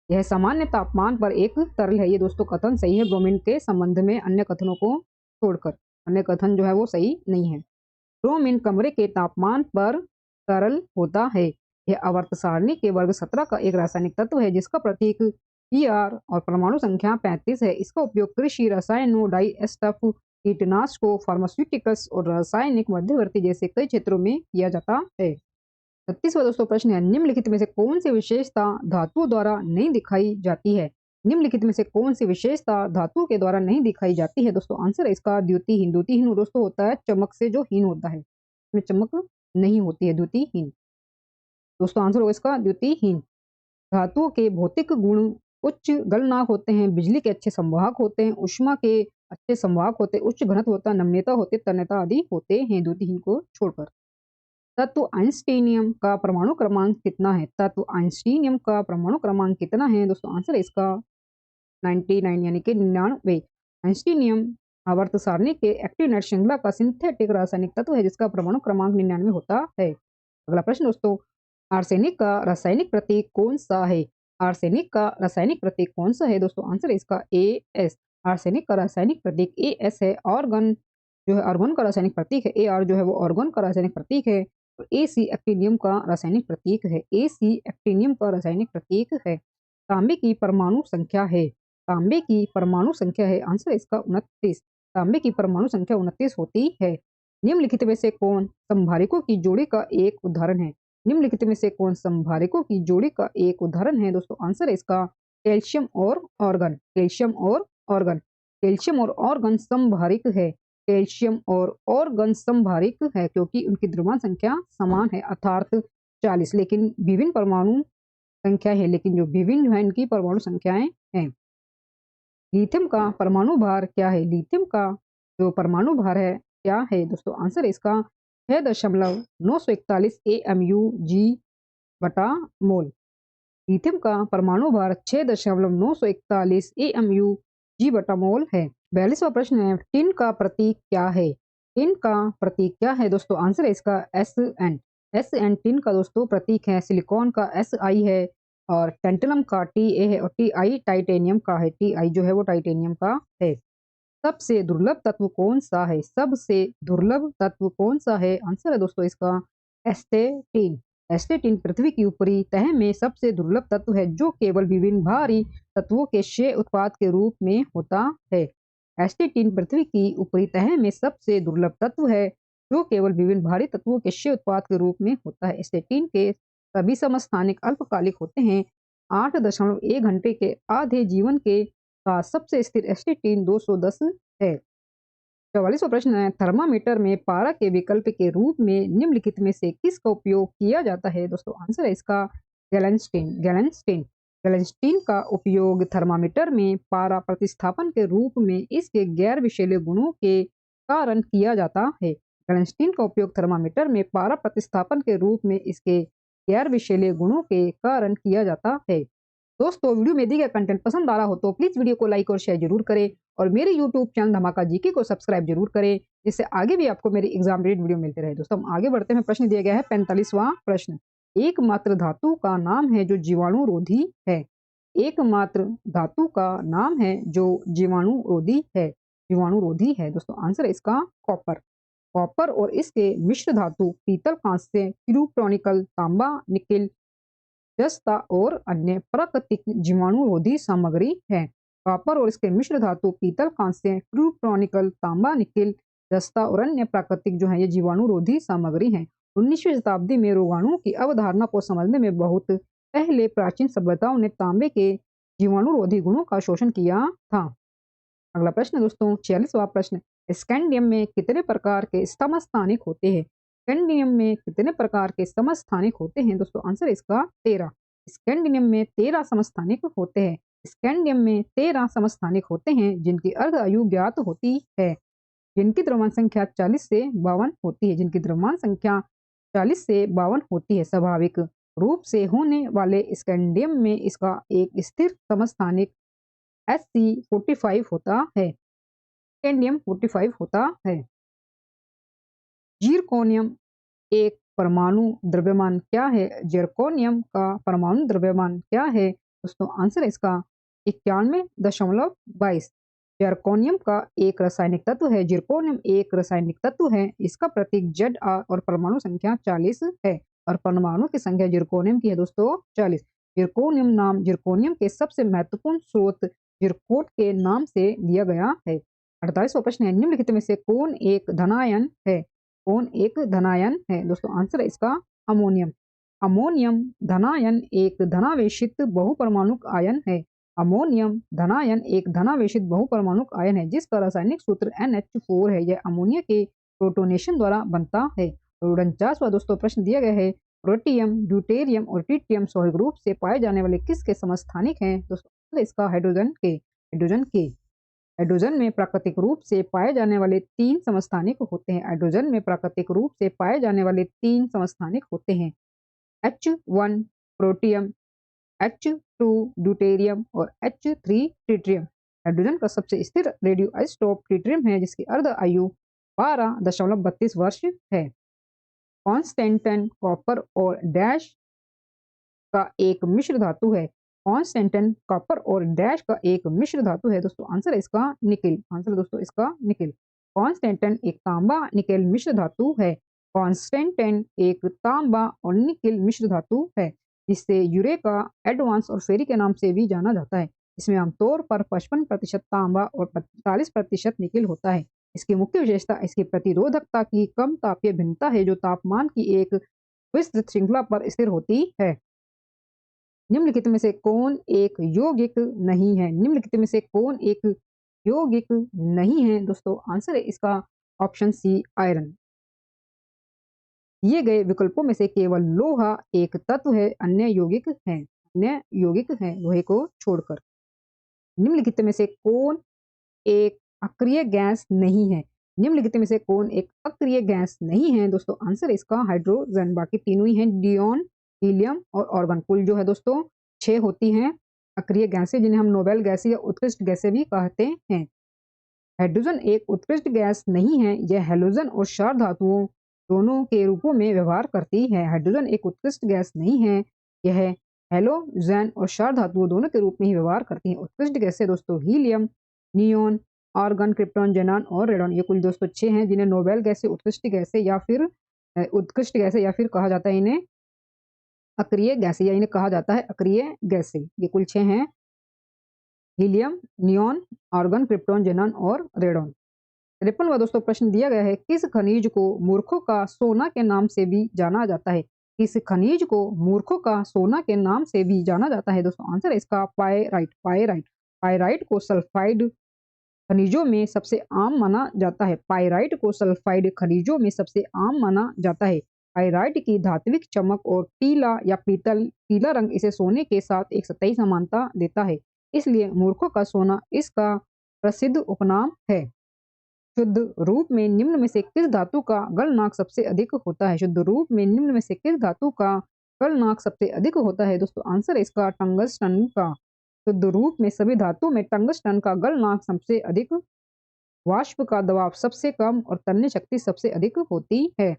यह सामान्य तापमान पर एक तरल है। ये दोस्तों कथन सही है ब्रोमीन के संबंध में, अन्य कथनों को छोड़कर। अन्य कथन जो है वो सही नहीं है। ब्रोमीन कमरे के तापमान पर तरल होता है। यह आवर्त सारणी के वर्ग 17 का एक रासायनिक तत्व है जिसका प्रतीक Pr और परमाणु संख्या 35 है। इसका उपयोग कृषि, रसायनों, डाई एस्टफ, कीटनाशकों, फार्मास्यूटिकल्स और रासायनिक मध्यवर्ती जैसे कई क्षेत्रों में किया जाता है। 36वां दोस्तों प्रश्न है, निम्नलिखित में से कौन सी विशेषता धातुओं द्वारा नहीं दिखाई जाती है? निम्नलिखित में से कौन सी विशेषता धातुओं के द्वारा नहीं दिखाई जाती है? दोस्तों आंसर है इसका द्युतिहीन। द्युतिहीन दोस्तों होता है चमक से जो हीन होता है, इसमें चमक नहीं होती है, द्युतिहीन। दोस्तों आंसर होगा इसका द्युतिहीन। धातुओं के भौतिक गुण उच्च गलनांक होते हैं, बिजली के अच्छे संवाहक होते हैं, ऊष्मा के अच्छे संवाहक होते हैं, उच्च घनत्व होता है, नम्यता होती है, तन्यता आदि होते हैं द्युतिहीन को छोड़कर। तत्व आइंस्टीनियम का परमाणु क्रमांक कितना है? तत्व आइंस्टीनियम का परमाणु क्रमांक कितना है? दोस्तों आंसर है इसका 99 यानी कि 99। आइंस्टीनियम आवर्त सारणी के एक्टिव श्रृंखला का सिंथेटिक रासायनिक तत्व है जिसका परमाणु क्रमांक 99 होता है। अगला प्रश्न दोस्तों, आर्सेनिक का रासायनिक प्रतीक कौन सा है? आर्सेनिक का रासायनिक प्रतीक कौन सा है? दोस्तों आंसर है इसका AS। आर्सेनिक का रासायनिक प्रतीक AS है। ऑर्गन जो है आर्गन का रासायनिक प्रतीक है। AR जो है वो ऑर्गन का रासायनिक प्रतीक है। और AC एक्टिनियम का रासायनिक प्रतीक है। AC एक्टिनियम का रासायनिक प्रतीक है। तांबे की परमाणु संख्या है। तांबे की परमाणु संख्या है, आंसर है इसका 29। तांबे की परमाणु संख्या 29 होती है। निम्नलिखित में से कौन संभारिकों की जोड़ी का एक उदाहरण है? निम्नलिखित में से कौन संभारिकों की जोड़ी का एक उदाहरण है? दोस्तों आंसर है इसका कैल्शियम और ऑर्गन। कैल्शियम और ऑर्गन। कैल्शियम और ऑर्गन संभारिक है। कैल्शियम और ऑर्गन संभारिक है क्योंकि उनकी द्रव्यमान संख्या समान है, अर्थात 40, लेकिन विभिन्न परमाणु संख्या है, लेकिन जो विभिन्न है इनकी परमाणु संख्याएं हैं। लिथियम का परमाणु भार क्या है? लिथियम का जो परमाणु भार है क्या है? दोस्तों आंसर है इसका 6.941 AMU/G/मोल। लिथियम का परमाणु भार 6.941 AMU/G/मोल है। 42वां प्रश्न है, टिन का प्रतीक क्या है? टिन का प्रतीक क्या है? दोस्तों आंसर है इसका SN। SN टिन का दोस्तों प्रतीक है। सिलिकॉन का SI है और टेंटलम का TA है और TI टाइटेनियम का है। TI जो है वो टाइटेनियम का है। सबसे दुर्लभ तत्व कौन सा है? सबसे दुर्लभ तत्व कौन सा है? आंसर है दोस्तों इसका एस्टेटिन। एस्टेटिन पृथ्वी की ऊपरी तह में सबसे दुर्लभ तत्व है जो केवल विभिन्न भारी तत्वों के क्षय उत्पाद के रूप में होता है। एस्टेटिन पृथ्वी की ऊपरी तह में सबसे दुर्लभ तत्व है जो केवल विभिन्न भारी तत्वों के क्षय उत्पाद के रूप में होता है। एस्टेटिन के सभी समस्थानिक अल्पकालिक होते हैं। 8.1 घंटे के आधे जीवन के का सबसे स्थिर एस्टेटिन 210 है। 44वां प्रश्न है, थर्मामीटर में पारा के विकल्प के रूप में निम्नलिखित में से किसका उपयोग किया जाता है? दोस्तों आंसर है इसका गैलेंस्टीन। गैलेंस्टीन। गैलेंस्टीन का उपयोग थर्मामीटर में पारा प्रतिस्थापन के रूप में इसके गैर विषैले गुणों के कारण किया जाता है। गैलेंस्टीन का उपयोग थर्मामीटर में पारा प्रतिस्थापन के रूप में इसके गैर विषैले गुणों के कारण किया जाता है। दोस्तों वीडियो में दिए गए कंटेंट पसंद आ रहा हो तो प्लीज वीडियो को लाइक और शेयर जरूर करें और मेरे यूट्यूब चैनल धमाका जीके को सब्सक्राइब जरूर करें, जिससे आगे भी आपको मेरी एग्जाम रिलेटेड वीडियो मिलते रहे। दोस्तों हम आगे बढ़ते हैं। प्रश्न दिया गया है 45वां प्रश्न, एकमात्र धातु का नाम है जो जीवाणुरोधी है। एकमात्र धातु का नाम है जो जीवाणुरोधी है। जीवाणुरोधी है दोस्तों आंसर है इसका कॉपर। कॉपर और इसके मिश्र धातु पीतल, कांस्य, क्यूप्रोनिकल, तांबा, निकेल, जस्ता और अन्य प्राकृतिक जीवाणुरोधी सामग्री है। कॉपर और इसके मिश्र धातु पीतल, कांस्य, क्रूप्रोनिकल, तांबा, निकेल, जस्ता और अन्य प्राकृतिक जो है ये जीवाणुरोधी सामग्री हैं। 19वीं शताब्दी में रोगाणुओं की अवधारणा को समझने में बहुत पहले प्राचीन सभ्यताओं ने तांबे के जीवाणुरोधी गुणों का शोषण किया था। अगला प्रश्न दोस्तों 46वां प्रश्न, स्कैंडियम में कितने प्रकार के समस्थानिक होते हैं? स्कैंडियम में कितने प्रकार के समस्थानिक होते हैं? दोस्तों आंसर इसका 13। स्कैंडियम में 13 समस्थानिक होते हैं। स्कैंडियम में 13 समस्थानिक होते हैं जिनकी अर्ध आयु ज्ञात होती है, जिनकी द्रव्यमान संख्या 40 से 52 होती है। जिनकी द्रव्यमान संख्या 40 से 52 होती है। स्वाभाविक रूप से होने वाले स्कैंडियम में इसका एक स्थिर समस्थानिक SC45 होता है। स्कैंडियम 45 होता है। जिरकोनियम एक परमाणु द्रव्यमान क्या है? जिरकोनियम का परमाणु द्रव्यमान क्या है? दोस्तों आंसर है इसका 91.22। जिरकोनियम का एक रासायनिक तत्व है। जिरकोनियम एक रासायनिक तत्व है। इसका प्रतीक Zr और परमाणु संख्या 40 है और परमाणु की संख्या जिरकोनियम की है दोस्तों 40। जिरकोनियम नाम जिरकोनियम के सबसे महत्वपूर्ण स्रोत जिरकोट के नाम से लिया गया है। 48वां प्रश्न है, निम्नलिखित में से कौन एक धनायन है? कौन एक धनायन है? दोस्तों आंसर है इसका अमोनियम। अमोनियम धनायन एक धनावेशित बहुपरमाणुक आयन है। अमोनियम धनायन एक धनावेशित बहुपरमाणुक आयन है जिसका रासायनिक सूत्र NH4 है। यह अमोनिया के प्रोटोनेशन द्वारा बनता है। 49वां दोस्तों प्रश्न दिया गया है, प्रोटियम, ड्यूटेरियम और ट्रिटियम स्वाभाविक रूप से पाए जाने वाले किसके समस्थानिक हैं? दोस्तों इसका हाइड्रोजन के। हाइड्रोजन में प्राकृतिक रूप से पाए जाने वाले 3 समस्थानिक होते हैं। हाइड्रोजन में प्राकृतिक रूप से पाए जाने वाले 3 समस्थानिक होते हैं। H1 प्रोटियम, H2 ड्यूटेरियम और H3 ट्रिटियम। हाइड्रोजन का सबसे स्थिर रेडियो आइसोटोप ट्रिटियम है जिसकी अर्ध आयु 12.32 वर्ष है। कॉन्स्टेंटन कॉपर और डैश का एक मिश्र धातु है। कॉन्स्टेंटन कॉपर और डैश का एक मिश्र धातु है। दोस्तों आंसर है इसका निकिल। आंसर दोस्तों इसका निकिल। कॉन्स्टेंटन एक तांबा निकेल मिश्र धातु है। कॉन्स्टेंटन एक तांबा और निकिल मिश्र धातु है जिससे यूरेका, एडवांस और फेरी के नाम से भी जाना जाता है। इसमें आमतौर पर 55% तांबा और 45% निकिल होता है। इसकी मुख्य विशेषता इसकी प्रतिरोधकता की कम तापीय भिन्नता है जो तापमान की एक विस्तृत श्रृंखला पर स्थिर होती है। निम्नलिखित में से कौन एक यौगिक नहीं है? निम्नलिखित में से कौन एक यौगिक नहीं है? दोस्तों आंसर है इसका ऑप्शन सी आयरन। दिए गए विकल्पों में से केवल लोहा एक तत्व है, अन्य यौगिक हैं। अन्य यौगिक हैं लोहे को छोड़कर। निम्नलिखित में से कौन एक अक्रिय गैस नहीं है? निम्नलिखित में से कौन एक अक्रिय गैस नहीं है? दोस्तों आंसर इसका हाइड्रोजन। बाकी तीनों ही हैं, नियॉन, हीलियम और आर्गन। कुल जो है दोस्तों 6 होती हैं अक्रिय गैसें जिन्हें हम नोबेल गैसें या उत्कृष्ट गैसें भी कहते हैं। हाइड्रोजन एक उत्कृष्ट गैस नहीं है, यह हैलोजन और क्षार धातुओं दोनों के रूपों में व्यवहार करती है। हाइड्रोजन एक उत्कृष्ट गैस नहीं है, यह हैलोजन और क्षार धातुओं दोनों के रूप में ही व्यवहार करती है। उत्कृष्ट गैसें दोस्तों helium, neon, argon, krypton, xenon और रेडॉन। ये कुल दोस्तों 6 हैं जिन्हें नोबेल गैसें, उत्कृष्ट गैसें या फिर कहा जाता है इन्हें अक्रिय गैसें या इन्हें कहा जाता है अक्रिय गैसें। ये कुल 6 हैं, helium, neon, argon, krypton, xenon और रेडॉन। 53वां दोस्तों प्रश्न दिया गया है, किस खनिज को मूर्खों का सोना के नाम से भी जाना जाता है? किस खनिज को मूर्खों का सोना के नाम से भी जाना जाता है? दोस्तों आंसर है इसका पायराइट। पायराइट को सल्फाइड खनिजों में सबसे आम माना जाता है। पायराइट को सल्फाइड खनिजों में सबसे आम माना जाता है। पायराइट की धात्विक चमक और पीला या पीला रंग इसे सोने के साथ एक सतही समानता देता है, इसलिए मूर्खों का सोना इसका प्रसिद्ध उपनाम है। शुद्ध रूप में निम्न में से किस धातु का गलनांक सबसे अधिक होता है? शुद्ध रूप में निम्न में से किस धातु का गलनांक सबसे अधिक होता है? दोस्तों आंसर है इसका टंगस्टन का। शुद्ध रूप में सभी धातु में टंगस्टन का गलनांक सबसे अधिक, वाष्प का दबाव सबसे कम और तन्य शक्ति सबसे अधिक होती है।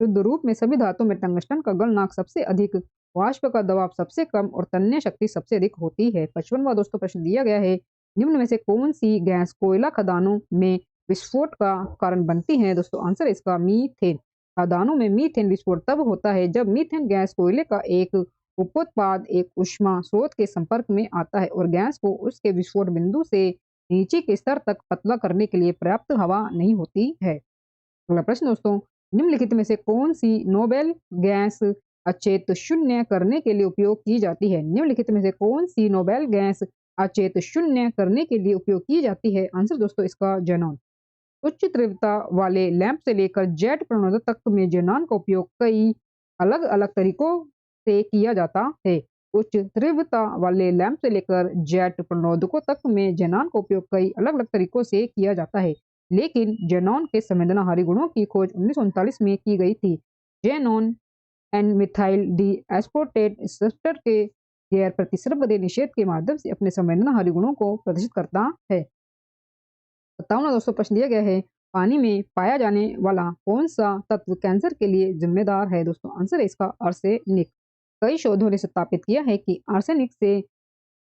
शुद्ध रूप में सभी धातु में टंगस्टन का गलनांक सबसे अधिक, वाष्प का दबाव सबसे कम और तन्य शक्ति सबसे अधिक होती है। 55वां दोस्तों प्रश्न दिया गया है, निम्न में से कौन सी गैस कोयला खदानों में विस्फोट का कारण बनती है? दोस्तों आंसर इसका मीथेन। खदानों में मीथेन विस्फोट तब होता है जब मीथेन गैस कोयले का एक उपोत्पाद एक ऊष्मा स्रोत के संपर्क में आता है और गैस को उसके विस्फोट बिंदु से नीचे के स्तर तक पतला करने के लिए पर्याप्त हवा नहीं होती है। अगला प्रश्न दोस्तों, निम्नलिखित में से कौन सी नोबेल गैस अचेत शून्य करने के लिए उपयोग की जाती है? निम्नलिखित में से कौन सी नोबेल गैस अचेत शून्य करने के लिए उपयोग की जाती है? आंसर दोस्तों इसका जेनॉन। उच्च तीव्रता वाले लैंप से लेकर जेट प्रणोदक तक में जेनॉन का उपयोग कई अलग अलग तरीकों से किया जाता है। उच्च तीव्रता वाले लैंप से लेकर जेट प्रणोदकों तक में जेनॉन का उपयोग कई अलग अलग तरीकों से किया जाता है, लेकिन जेनॉन के संवेदनहारी गुणों की खोज 1939 में की गई थी। Xenon N methyl D aspartate receptor के गैर प्रतिस्पर्धी निषेध के माध्यम से अपने संवेदनहारी गुणों को प्रदर्शित करता है। 57वां दोस्तों प्रश्न दिया गया है, पानी में पाया जाने वाला कौन सा तत्व कैंसर के लिए जिम्मेदार है? दोस्तों आंसर है इसका आर्सेनिक। कई शोधों ने सत्यापित किया है कि आर्सेनिक से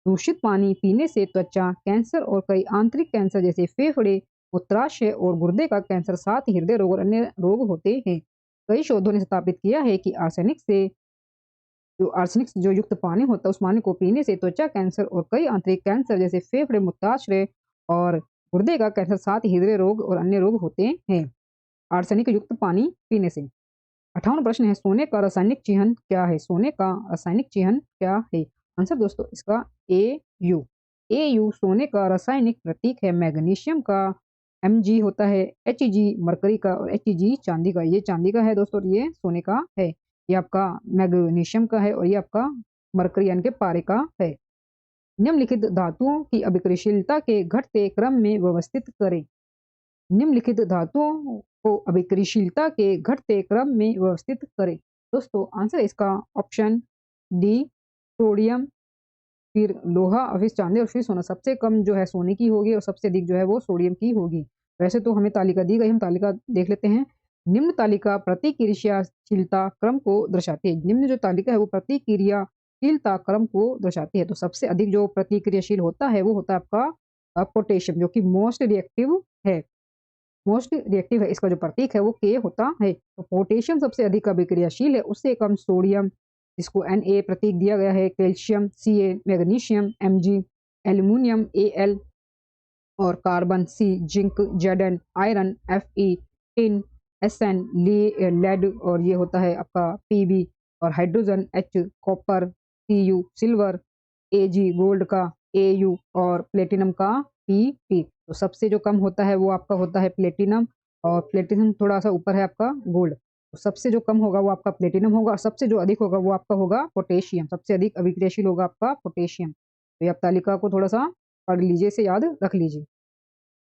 दूषित पानी पीने से त्वचा कैंसर और कई आंतरिक कैंसर जैसे फेफड़े, मूत्राशय और गुर्दे का कैंसर, साथ ही हृदय रोग और अन्य रोग होते हैं। कई शोधों ने स्थापित किया है कि आर्सेनिक से जो युक्त पानी होता है उस पानी को पीने से त्वचा कैंसर और कई आंतरिक कैंसर जैसे फेफड़े, मूत्राशय और गुर्दे का कैंसर, साथ ही हृदय रोग और अन्य रोग होते हैं आर्सेनिक युक्त पानी पीने से। 58वां प्रश्न है, सोने का रासायनिक चिह्न क्या है? सोने का रासायनिक चिह्न क्या है? आंसर दोस्तों इसका Au। Au सोने का रासायनिक प्रतीक है। मैग्नीशियम का Mg होता है, Hg मरकरी का और Hg चांदी का। ये चांदी का है दोस्तों और ये सोने का है। ये आपका मैग्नीशियम का है और ये आपका मरकरी यानी कि पारे का है। निम्नलिखित धातुओं की अभिक्रियाशीलता के घटते क्रम में व्यवस्थित करें। निम्नलिखित धातुओं को अभिक्रियाशीलता के घटते क्रम में व्यवस्थित करें। दोस्तों आंसर इसका ऑप्शन डी, सोडियम, फिर लोहा और फिर चांदी और फिर सोना। सबसे कम जो है सोने की होगी और सबसे अधिक जो है वो सोडियम की होगी। वैसे तो हमें तालिका दी गई, हम तालिका देख लेते हैं। निम्न तालिका प्रतिक्रियाशीलता क्रम को दर्शाती है। निम्न जो तालिका है वो प्रतिक्रियाशीलता क्रम को दर्शाती है। तो सबसे अधिक जो प्रतिक्रियाशील होता है वो होता है आपका पोटेशियम, जो कि मोस्ट रिएक्टिव है। मोस्ट रिएक्टिव है, इसका जो प्रतीक है वो के होता है। तो पोटेशियम सबसे अधिक अभिक्रियाशील है, उससे कम सोडियम जिसको Na प्रतीक दिया गया है, calcium Ca, magnesium Mg, aluminium Al और carbon C, zinc Zn, iron Fe, tin Sn, lead और ये होता है आपका Pb और hydrogen H, copper Cu, silver Ag, gold का Au और प्लेटिनम का Pt। तो सबसे जो कम होता है वो आपका होता है प्लेटिनम और प्लेटिनम थोड़ा सा ऊपर है आपका गोल्ड। तो सबसे जो कम होगा वो आपका प्लेटिनम होगा और सबसे जो अधिक होगा वो आपका होगा पोटेशियम। सबसे अधिक अभिक्रियाशील होगा आपका पोटेशियम। तो ये आप तालिका को थोड़ा सा पढ़ लीजिए, से याद रख लीजिए।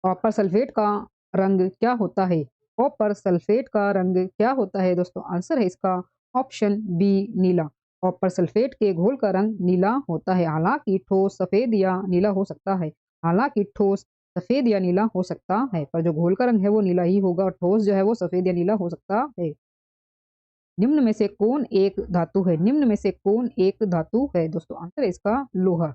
कॉपर सल्फेट का रंग क्या होता है? कॉपर सल्फेट का रंग क्या होता है दोस्तों? आंसर है इसका ऑप्शन बी, नीला। कॉपर सल्फेट के घोल का रंग नीला होता है। हालांकि ठोस सफेद या नीला हो सकता है। हालांकि ठोस सफेद या नीला हो सकता है, पर जो घोल का रंग है वो नीला ही होगा और ठोस जो है वो सफेद या नीला हो सकता है। निम्न में से कौन एक धातु है? निम्न में से कौन एक धातु है दोस्तों? आंसर है इसका लोहा।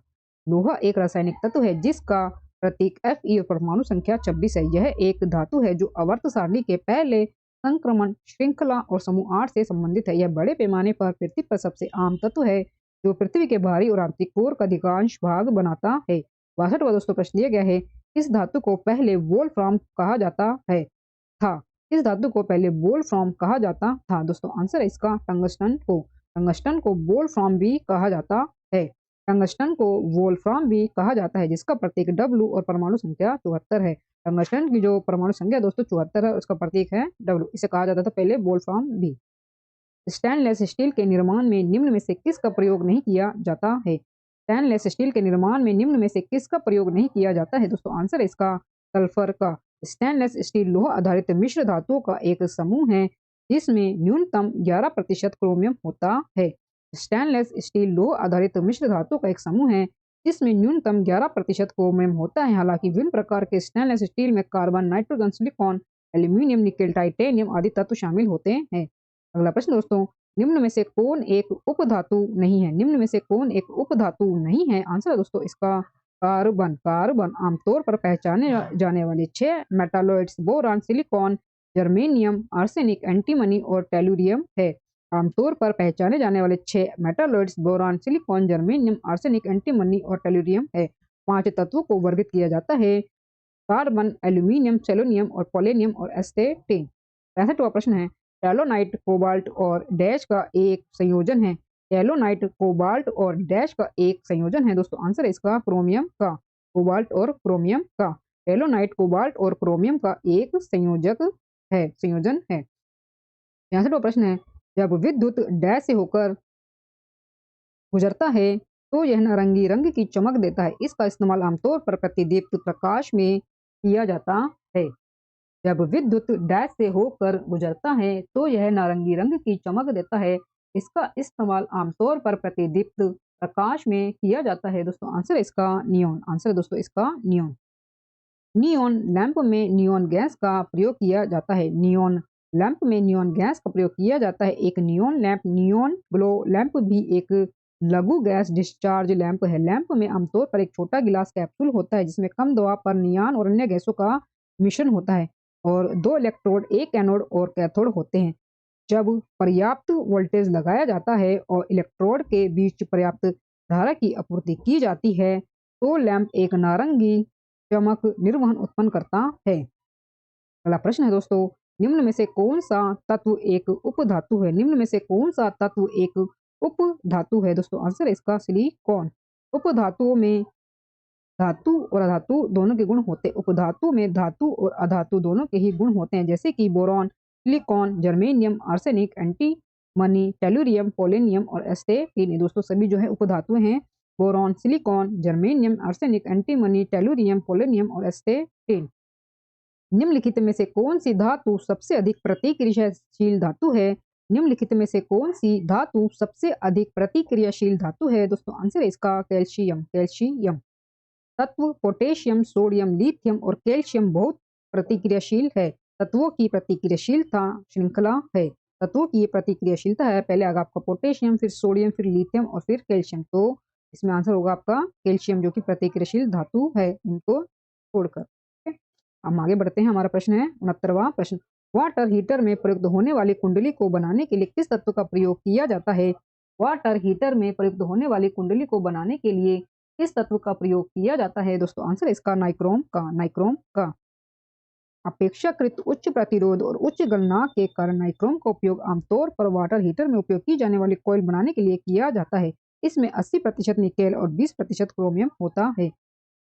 लोहा एक रासायनिक तत्व है जिसका प्रतीक Fe और परमाणु संख्या 26 है। यह एक धातु है जो आवर्त सारणी के पहले संक्रमण श्रृंखला और समूह 8 से संबंधित है। यह बड़े पैमाने पर पृथ्वी पर सबसे आम तत्व है जो पृथ्वी के बाहरी और आंतरिक कोर का अधिकांश भाग बनाता है। 62वां दोस्तों प्रश्न दिया गया है, इस धातु को पहले वोल्फ्राम कहा जाता है था। इस धातु को पहले वोल्फ्राम कहा जाता था। दोस्तों आंसर है इसका टंगस्टन को। टंगस्टन को वोल्फ्राम भी कहा जाता है। टंगस्टन को वोल्फ्राम भी कहा जाता है जिसका प्रतीक W और परमाणु संख्या 74 है। टंगस्टन की जो परमाणु संख्या दोस्तों 74 है, उसका प्रतीक है W। इसे कहा जाता था पहले वोल्फ्राम भी। स्टेनलेस स्टील के निर्माण में निम्न में से किसका प्रयोग नहीं किया जाता है? स्टेनलेस स्टील के निर्माण में निम्न में से किसका प्रयोग नहीं किया जाता है? दोस्तों आंसर है इसका सल्फर का। स्टेनलेस स्टील लोह आधारित मिश्र धातुओं का एक समूह है जिसमें न्यूनतम 11% क्रोमियम होता है। स्टेनलेस स्टील लोह आधारित मिश्र धातुओं का एक समूह है जिसमें न्यूनतम 11% क्रोमियम होता है। हालांकि विभिन्न प्रकार के स्टेनलेस स्टील में carbon, nitrogen, silicon, aluminium, nickel, titanium आदि तत्व शामिल होते हैं। अगला प्रश्न दोस्तों, निम्न में से कौन एक उपधातु नहीं है? निम्न में से कौन एक उपधातु नहीं है? आंसर है दोस्तों इसका कार्बन। कार्बन आमतौर पर पहचाने जाने वाले 6 metalloids boron, silicon, germanium, arsenic, antimony और टेलुरियम है। आमतौर पर पहचाने जाने वाले 6 metalloids boron, silicon, germanium, arsenic, antimony और टेलुरियम है। 5 तत्वों को वर्गित किया जाता है, कार्बन, एल्यूमिनियम, सेलोनियम और पोलेनियम और एस्टेटिन। 65वां प्रश्न है, टैलोनाइट कोबाल्ट और डैश का एक संयोजन है। टैलोनाइट कोबाल्ट और डैश का एक संयोजन है। दोस्तों आंसर है इसका क्रोमियम का। कोबाल्ट और क्रोमियम का। टैलोनाइट कोबाल्ट और क्रोमियम का एक संयोजन है। 66वां प्रश्न है, जब विद्युत डैश से होकर गुजरता है तो यह नारंगी रंग की चमक देता है। इसका इस्तेमाल आमतौर पर प्रतिदीप्त प्रकाश में किया जाता है। जब विद्युत डैश से होकर गुजरता है तो यह नारंगी रंग की चमक देता है। इसका इस्तेमाल आमतौर पर प्रतिदीप्त प्रकाश में किया जाता है। दोस्तों आंसर है इसका नियॉन। आंसर है दोस्तों इसका नियॉन। नियॉन लैंप में नियॉन गैस का प्रयोग किया जाता है। नियॉन लैंप में नियॉन गैस का प्रयोग किया जाता है। एक neon lamp neon glow lamp भी एक लघु गैस डिस्चार्ज लैंप है। लैंप में आमतौर पर एक छोटा गिलास कैप्सूल होता है जिसमें कम दबाव पर नियॉन और अन्य गैसों का मिश्रण होता है और दो इलेक्ट्रोड, एक एनोड और कैथोड होते हैं। जब पर्याप्त वोल्टेज लगाया जाता है और इलेक्ट्रोड के बीच पर्याप्त धारा की आपूर्ति की जाती है तो लैंप एक नारंगी चमक निर्वहन उत्पन्न करता है। अगला प्रश्न है दोस्तों, निम्न में से कौन सा तत्व एक उपधातु है? निम्न में से कौन सा तत्व एक उपधातु है? दोस्तों आंसर है इसका सिलिकॉन। उपधातुओं में धातु और अधातु दोनों के गुण होते हैं। उपधातु में धातु और अधातु दोनों के ही गुण होते हैं जैसे कि boron, silicon, germanium, arsenic, antimony, tellurium, polonium और एस्टेटिन। दोस्तों सभी जो है उपधातु हैं। Boron, silicon, germanium, arsenic, antimony, tellurium, polonium और एस्टेटिन। निम्नलिखित में से कौन सी धातु सबसे अधिक प्रतिक्रियाशील धातु है? निम्नलिखित में से कौन सी धातु सबसे अधिक प्रतिक्रियाशील धातु है? दोस्तों आंसर है इसका कैल्शियम। कैल्शियम तत्व पोटेशियम, सोडियम, लिथियम और कैल्शियम बहुत प्रतिक्रियाशील है। तत्वों की प्रतिक्रियाशीलता श्रृंखला है। तत्वों की ये प्रतिक्रियाशीलता है, पहले आएगा आपका पोटेशियम, फिर सोडियम, फिर लिथियम और फिर कैल्शियम। तो इसमें आंसर होगा आपका कैल्शियम जो कि प्रतिक्रियाशील धातु है इनको छोड़कर। हम आगे बढ़ते हैं। हमारा प्रश्न है 69वां प्रश्न, वाटर हीटर में प्रयुक्त होने वाली कुंडली को बनाने के लिए किस तत्व का प्रयोग किया जाता है? वाटर हीटर में प्रयुक्त होने वाली कुंडली को बनाने के लिए किस तत्व का प्रयोग किया जाता है? दोस्तों आंसर है इसका नाइक्रोम का। नाइक्रोम का अपेक्षाकृत उच्च प्रतिरोध और उच्च गलनांक के कारण नाइक्रोम का उपयोग आमतौर पर वाटर हीटर में उपयोग की जाने वाली कॉइल बनाने के लिए किया जाता है। इसमें 80% निकेल और 20% क्रोमियम होता है।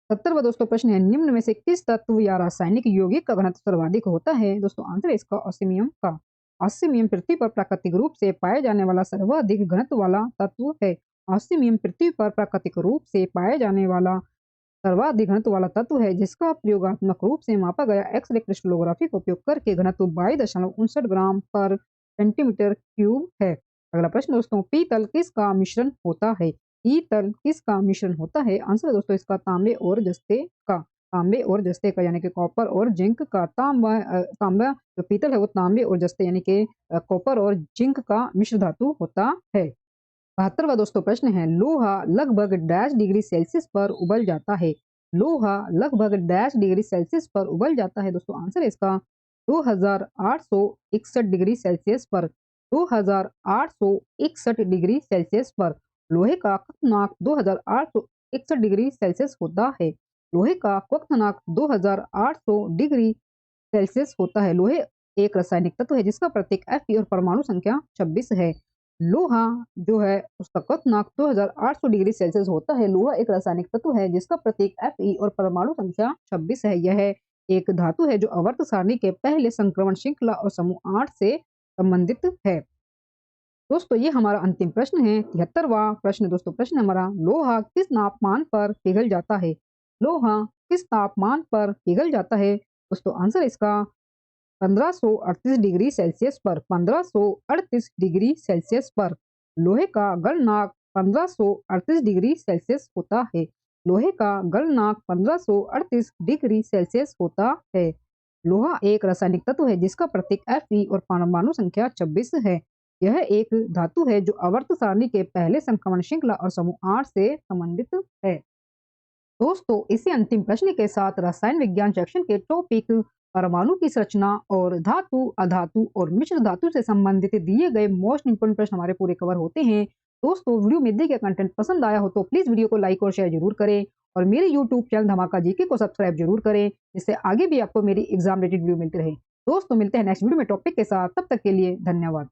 70वां दोस्तों प्रश्न है, निम्न में से किस तत्व या रासायनिक यौगिक का घनत्व सर्वाधिक होता है? दोस्तों आंसर है इसका ऑस्मियम का। ऑस्मियम पृथ्वी पर प्राकृतिक रूप से पाए जाने वाला सर्वाधिक घनत्व वाला तत्व है। ऑस्मियम पृथ्वी पर प्राकृतिक रूप से पाए जाने वाला सर्वाधिक घनत्व वाला तत्व है जिसका प्रयोगात्मक रूप से मापा गया एक्सरे क्रिस्टलोग्राफी का उपयोग करके घनत्व 22.59 ग्राम पर सेंटीमीटर क्यूब है। अगला प्रश्न दोस्तों, पीतल किसका मिश्रण होता है? पीतल किसका मिश्रण होता है? आंसर है दोस्तों इसका तांबे और जस्ते का। तांबे और जस्ते का यानी कि कॉपर और जिंक का। तांबा जो पीतल है वो तांबे और जस्ते यानी कि कॉपर और जिंक का मिश्र धातु होता है। 72वां दोस्तों प्रश्न है, लोहा लगभग डैश डिग्री सेल्सियस पर उबल जाता है। लोहा लगभग डैश डिग्री सेल्सियस पर उबल जाता है। दोस्तों आंसर है इसका 2861 डिग्री सेल्सियस पर। 2861 डिग्री सेल्सियस पर लोहे का क्वथनांक 2861 डिग्री सेल्सियस होता है। लोहे का क्वथनांक 2800 डिग्री सेल्सियस होता है। लोहे एक रासायनिक तत्व है जिसका प्रतीक Fe और परमाणु संख्या 26 है। लोहा जो है उसका क्वथनांक 2800 डिग्री सेल्सियस होता है। लोहा एक रासायनिक तत्व है जिसका प्रतीक Fe और परमाणु संख्या 26 है। यह एक धातु है जो आवर्त सारणी के पहले संक्रमण श्रृंखला और समूह 8 से संबंधित है। दोस्तों ये हमारा अंतिम प्रश्न है 73वां प्रश्न। दोस्तों प्रश्न हमारा, लोहा किस तापमान पर पिघल जाता है? लोहा किस तापमान पर पिघल जाता है? दोस्तों आंसर इसका 1538 डिग्री सेल्सियस पर। 1538 डिग्री सेल्सियस पर लोहे का गलनांक 1538 डिग्री सेल्सियस होता है। लोहे का गलनांक 1538 डिग्री सेल्सियस होता है। लोहा एक रासायनिक तत्व है जिसका प्रतीक Fe और परमाणु संख्या 26 है। यह एक धातु है जो आवर्त सारणी के पहले संक्रमण श्रृंखला और समूह 8 से संबंधित है। दोस्तों इसी अंतिम प्रश्न के साथ रसायन विज्ञान सेक्शन के टॉपिक परमाणु की संरचना और धातु, अधातु और मिश्र धातु से संबंधित दिए गए मोस्ट इंपोर्टेंट प्रश्न हमारे पूरे कवर होते हैं। दोस्तों वीडियो में दिए गए कंटेंट पसंद आया हो तो प्लीज वीडियो को लाइक और शेयर जरूर करें और मेरे यूट्यूब चैनल धमाका जीके को सब्सक्राइब जरूर करें जिससे आगे भी आपको मेरी एग्जाम रिलेटेड वीडियो मिलती रहे। दोस्तों मिलते हैं नेक्स्ट वीडियो में टॉपिक के साथ, तब तक के लिए धन्यवाद।